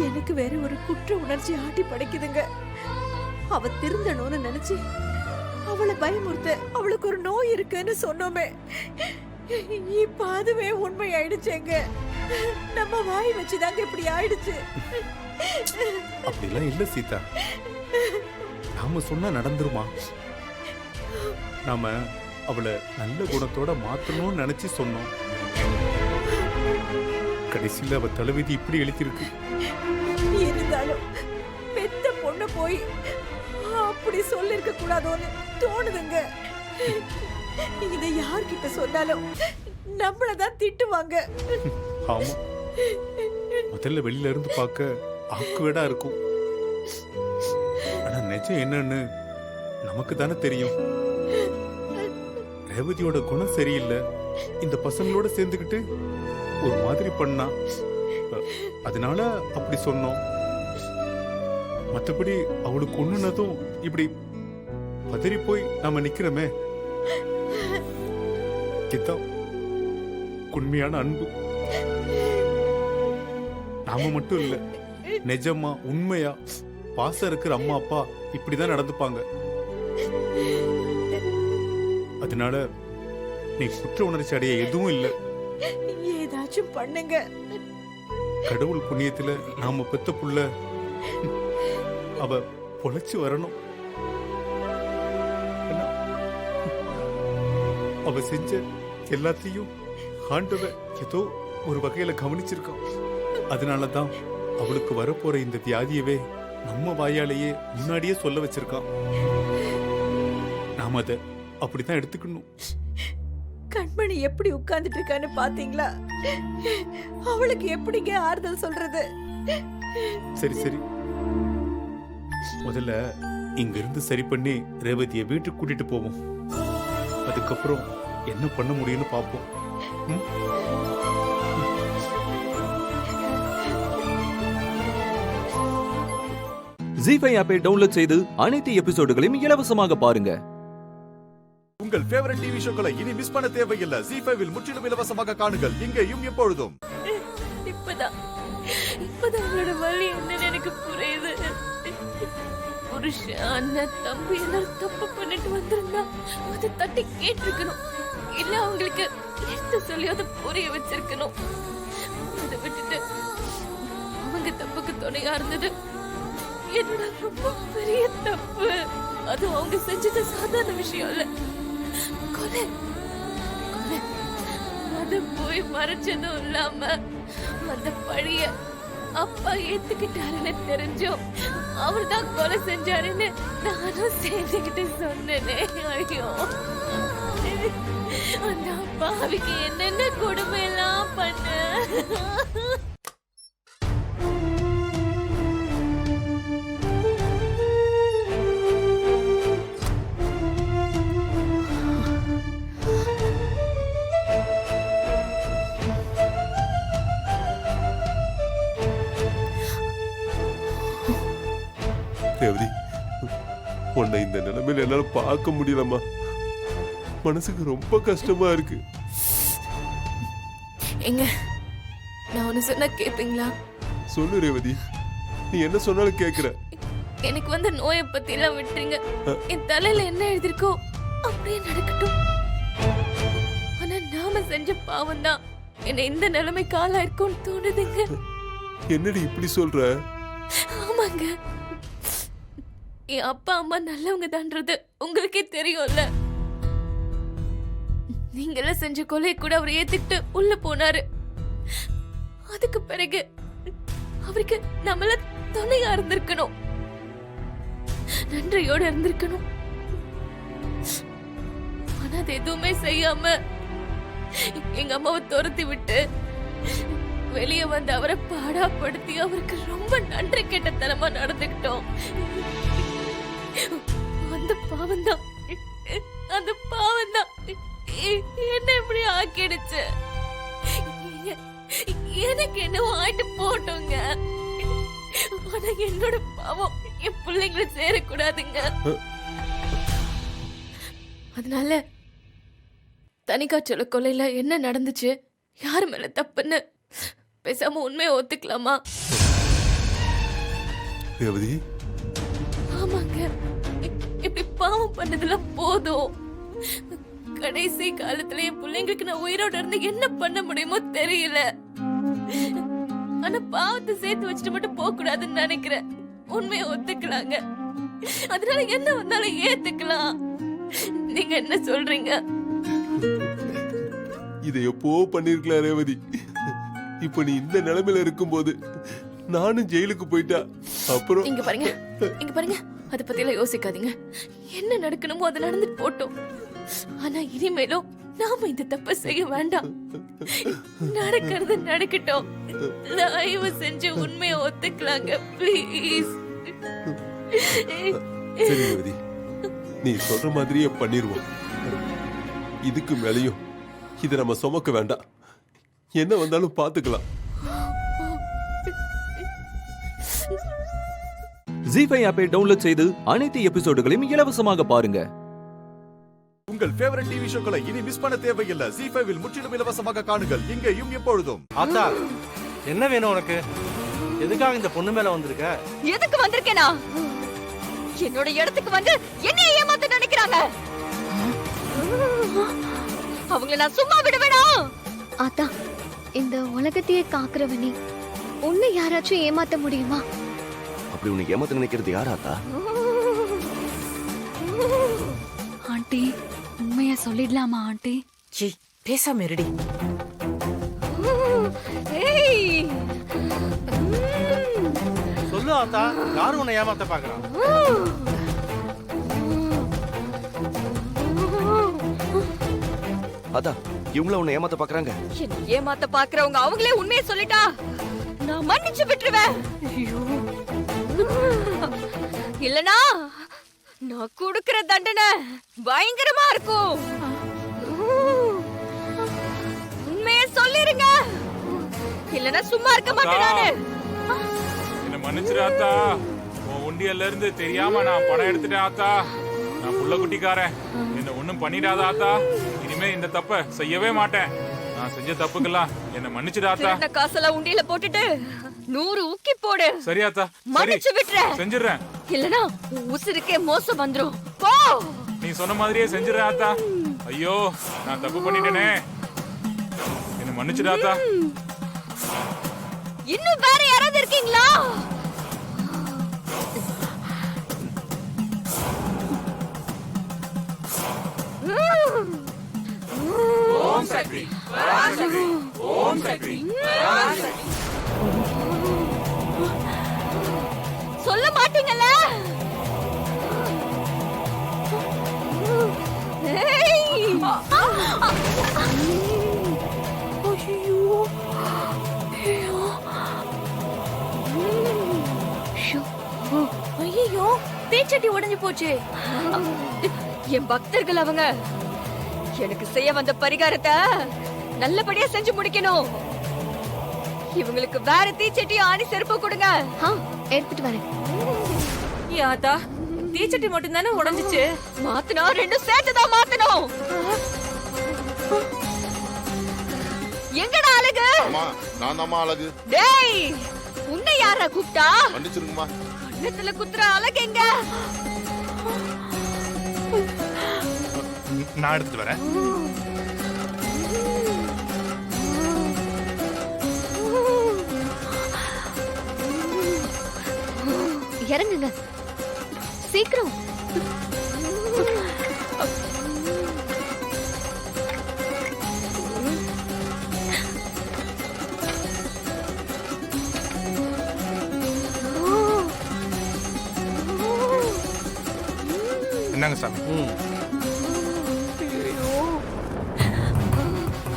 எனக்கு வேற ஒரு குற்ற உணர்ச்சி ஆட்டி படைக்குதுங்க. அவ திருந்தணும்னு நினைச்சு அவளை பயமுறுத்த அவளுக்கு ஒரு நோய் இருக்குன்னு சொன்னோமே, இப்ப அதுவே உண்மை ஆயிடுச்சேங்க. நம்ம வாய் வச்சுதாங்க இப்படி ஆயிடுச்சு. அப்படிலாம் இல்ல சீதா. நாம சொன்னா நடந்துருமா? நாம அவளை நல்ல குணத்தோட மாத்தணும்னு நினைச்சு சொன்னோம். கடைசியில் அவ தலைவிதி இப்படி எழுதியிருக்கு. இருந்தாலும் பெத்த பொண்ணு போய் அப்படி சொல்லிருக்க கூடாதோன்னு தோணுதுங்க. இதை யார்கிட்ட சொன்னாலும் நம்மளதான் திட்டுவாங்க. ஆமா, முதல்ல வெளியில இருந்து பார்க்க ஆக்குவேடா இருக்கும். ஆனா நிஜம் என்னன்னு நமக்கு தானே தெரியும். ரேவதியோட குணம் சரியில்லை. இந்த பசங்களோட சேர்ந்துக்கிட்டு ஒரு மாதிரி பண்ணா, அதனால அப்படி சொன்னோம். மற்றபடி அவளுக்கு ஒண்ணுனதும் இப்படி பதறி போய் நாம நிக்கிறோமே, இதுதான் உண்மையான அன்பு. நாம மட்டும் இல்ல, நிஜமா உண்மையா பாசம் இருக்கிற அம்மா அப்பா இப்படிதான் நடந்துப்பாங்க. அதனால நீ குற்ற உணர்ச்சி அடைய எதுவும் இல்லை. ஏதாச்சும் பண்ணுங்க. கடவுள் புண்ணியத்துல நாம பெத்த புள்ள அவ பொழைச்சு வரணும். அவ செஞ்ச எல்லாத்தையும் ஆண்டவன் ஏதோ ஒரு வகையில கவனிச்சிருக்கான். அதனாலதான் அவளுக்கு வரப்போற இந்த வியாதியவே நம்ம வாயாலேயே முன்னாடியே சொல்ல வச்சிருக்கான். நாம அதை அப்படித்தான் எடுத்துக்கணும். கண்மணி எப்படி உட்கார்ந்துட்டு இருக்கான்னு பாத்தீங்களா? அவளுக்கு எப்படிங்க ஆறுதல் சொல்றது? சரி சரி, முதல்ல இங்க இருந்து சரி பண்ணி ரேவதியை வீட்டுக்கு கூட்டிட்டு போவோம். அதுக்கப்புறம் என்ன பண்ண முடியும்னு பார்ப்போம். ஜீஃபை ஆப்பை டவுன்லோட் செய்து அனைத்து எபிசோடுகளையும் இலவசமாக பாருங்க. உங்கள் ஃபேவரட் டிவி ஷோக்களை இனி மிஸ் பண்ண தேவையில்லை. ஜீ5 முற்றிலும் இலவசமாக காணுங்கள், இங்கேயும் எப்பொழுதும். இப்பதான் அவளோட வலி என்னன்னு எனக்கு புரியுது. புருஷன், அண்ணன், தம்பி எல்லாரும் தப்பு பண்ணிட்டு வந்திருந்தா அதை தட்டி கேட்டிருக்கணும். இல்ல அவங்களுக்கு எடுத்து சொல்லி அதை புரிய வச்சிருக்கணும். அதை விட்டுட்டு அவங்க தப்புக்கு துணையா இருந்தது என்னோட ரொம்ப பெரிய தப்பு. அது அவங்க செஞ்சது சாதாரண விஷயம் இல்ல, கொலை. அது போய் மறைச்சதும் இல்லாம அந்த பழிய அப்பா ஏத்துக்கிட்டாருன்னு தெரிஞ்சோம் அவர்தான் கொலை செஞ்சாருன்னு நானும் சேர்ந்துக்கிட்டு சொன்னேனே. ஐயோ, அந்த அப்பாவிக்கு என்னென்ன கொடுமை எல்லாம் பண்ண. ரேவதி, உன்னை இந்த நிலைமையில என்னால பார்க்க முடியலம்மா. மனசுக்கு ரொம்ப கஷ்டமா இருக்கு. எங்க நான் ஒண்ணு சொன்னா கேப்பீங்களா? சொல்லு ரேவதி, நீ என்ன சொன்னாலும் கேக்குற. எனக்கு வந்த நோயை பத்தி எல்லாம் விட்டுருங்க. என் தலையில என்ன எழுதிருக்கோ அப்படியே நடக்கட்டும். ஆனா நாம செஞ்ச பாவம் தான் என்ன இந்த நிலைமைக்கு ஆளாயிருக்கும்னு தோணுதுங்க. என்னடி இப்படி சொல்ற? ஆமாங்க, என் அப்பா அம்மா நல்லவங்க தான்றது உங்களுக்கே தெரியும்ல. நீங்கள செஞ்ச கொலை கூட அவர் ஏத்துக்கிட்டு உள்ள போனாரு. அதுக்கு பிறகு அவருக்கு நம்மள துணையா இருந்திருக்கணும், நன்றியோட இருந்திருக்கணும். ஆனா அது எதுவுமே செய்யாம எங்க அம்மாவை துரத்தி விட்டு வெளியே வந்து அவரை பாடாப்படுத்தி அவருக்கு ரொம்ப நன்றி கெட்டத்தனமா நடந்துக்கிட்டோம். அந்த பாவம்தான் என்ன இப்படி ஆக்கிடுச்சு. எனக்கு என்ன ஆயிட்டு போட்டோங்க. ஆனா என்னோட பாவம் என் பிள்ளைங்களை சேரக்கூடாதுங்க. அதனால தனிக்காய்ச்சல கொலையில என்ன நடந்துச்சு, யாரு மேல தப்புன்னு பேசாம உண்மையை ஒத்துக்கலாமா? ரேவதி, ஆமாங்க, இப்படி பாவம் பண்ணதெல்லாம் போதும். கடைசி காலத்துல என் பிள்ளைங்களுக்கு நான் உயிரோட இருந்து என்ன பண்ண முடியுமோ தெரியல. ஆனா பாவத்தை சேர்த்து வச்சுட்டு மட்டும் போக கூடாதுன்னு நினைக்கிறேன். உண்மையை ஒத்துக்கலாங்க, அதனால என்ன வந்தாலும் ஏத்துக்கலாம். நீங்க என்ன சொல்றீங்க? இதை எப்போ பண்ணிருக்கலாம் ரேவதி. இப்ப நீ இந்த நிலைமையில இருக்கும்போது நானும் ஜெயிலுக்கு போயிட்டா அப்புறம் இங்க பாருங்க அத பத்தி எல்லாம் யோசிக்காதீங்க. என்ன நடக்கணுமோ அது நடந்துட்டு போட்டோம். ஆனா இனிமேலும் நாம இந்த தப்ப செய்ய வேண்டாம். நடக்கிறது நடக்கட்டும். தயவு செஞ்சு உண்மையை ஒத்துக்கலாங்க ப்ளீஸ். சரி யுவதி, நீ சொல்ற மாதிரியே பண்ணிருவோம். இதுக்கு மேலையும் இதை நம்ம சுமக்க வேண்டாம். என்ன வந்தாலும் பாத்துக்கலாம். ஜி5 ஆப்பை டவுன்லோட் செய்து அனைத்து எபிசோடுகளையும் இலவசமாக பாருங்க. உங்கள் ஃபேவரட் டிவி ஷோக்களை இனி மிஸ் பண்ண தேவையில்லை. ஜி5ல் முற்றிலும் இலவசமாக காணுங்கள். இங்கேயும் எப்பொழுதும். ஆத்தா, என்ன வேணும் உனக்கு? எதுக்காக இந்த பொண்ணு மேல வந்திருக்க? எதுக்கு வந்திருக்கேனா? என்னோட இடத்துக்கு வந்து என்ன ஏமாத்த நினைக்கிறாங்க. அவங்கள நான் சும்மா விடுவேனா? ஆத்தா, இந்த உலகத்தையே காக்குறவனே உன்னை யாராச்சும் ஏமாத்த முடியுமா? அப்படி உன்னை ஏமாத்த நினைக்கிறது யார் ஆத்தா? ஆண்டி, உண்மையா சொல்லிடலாமா ஆண்டி? ஜி பேசாம இருடி. சொல்லு ஆத்தா, யாரு உன்னை ஏமாத்த பாக்குறான்? அதா, இவங்கள உன்னை ஏமாத்த பாக்குறாங்க. என்ன ஏமாத்த பாக்குறவங்க அவங்களே உண்மையை சொல்லிட்டா நான் மன்னிச்சு விட்டுருவேன். இல்லனா நான் கொடுக்கிற தண்டனை பயங்கரமா இருக்கும். உண்மையை சொல்லிருங்க, இல்லனா சும்மா இருக்க மாட்டேன் நானு. என்ன மன்னிச்சிரு ஆத்தா. உன் உண்டியல்ல இருந்து தெரியாம நான் பணம் எடுத்துட்டேன் ஆத்தா. நான் புள்ள குட்டிக்காரன், என்ன ஒண்ணும் பண்ணிடாத ஆத்தா. இனிமே இந்த தப்ப செய்யவே மாட்டேன். நான் செஞ்ச தப்புக்கெல்லாம் என்ன மன்னிச்சிடு ஆத்தா. இந்த காசெல்லாம் உண்டியல போட்டுட்டு 100 ஊக்கி போடு. சரி ஆத்தா, மன்னிச்சு விட்டுறேன். செஞ்சிடுறேன். இல்லனா உசுருக்கே மோசம் வந்துரும். போ. நீ சொன்ன மாதிரியே செஞ்சிடுறேன் ஆத்தா. ஐயோ, நான் தப்பு பண்ணிட்டேனே, என்ன மன்னிச்சிடு ஆத்தா. இன்னும் வேற யாராவது இருக்கீங்களா? ஓம் சக்தி, பராசக்தி, ஓம் சக்தி, பராசக்தி. சொல்ல மாட்டீங்கல்ல? ஐயோ, தீச்சட்டி உடைஞ்சு போச்சு. என் பக்தர்கள் அவங்க எனக்கு செய்ய வந்த பரிகாரத்தை நல்லபடியா செஞ்சு முடிக்கணும். இவங்களுக்கு வேற தீச்சட்டி ஆணி செருப்பு கொடுங்க. எடுத்துட்டு வரேன். யாத்தா, தீச்சட்டி மட்டும் தானே உடைஞ்சிச்சு. மாத்தனா ரெண்டும் சேர்த்துதான் மாத்தணும். எங்கடா அழகு? நான் தான் அழகு. டேய், உன்னை யாரா கூப்பிட்டா? மன்னிச்சிருங்கம்மா. கண்ணத்துல குத்துற அழகு எங்க? நான் எடுத்துட்டு வரேன். இறங்குங்க சீக்கிரம். என்னங்க சாமி?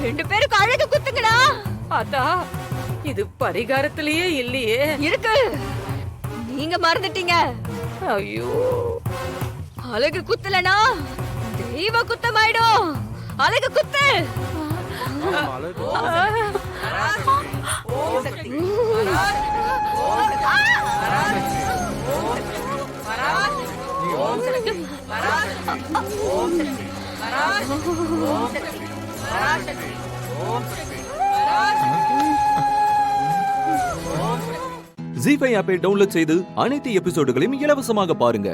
ரெண்டு பேருக்கு அழகு குத்துங்கடா. ஆத்தா, இது பரிகாரத்திலேயே இல்லையே. இருக்கு, நீங்க மறந்துட்டீங்க. ஐயோ, அழகு குத்தலனா தெய்வ குத்தமாயிடும். அழகு குத்து. ஜி5 ஆப்பை டவுன்லோட் செய்து அனைத்து எபிசோடுகளையும் இலவசமாக பாருங்க.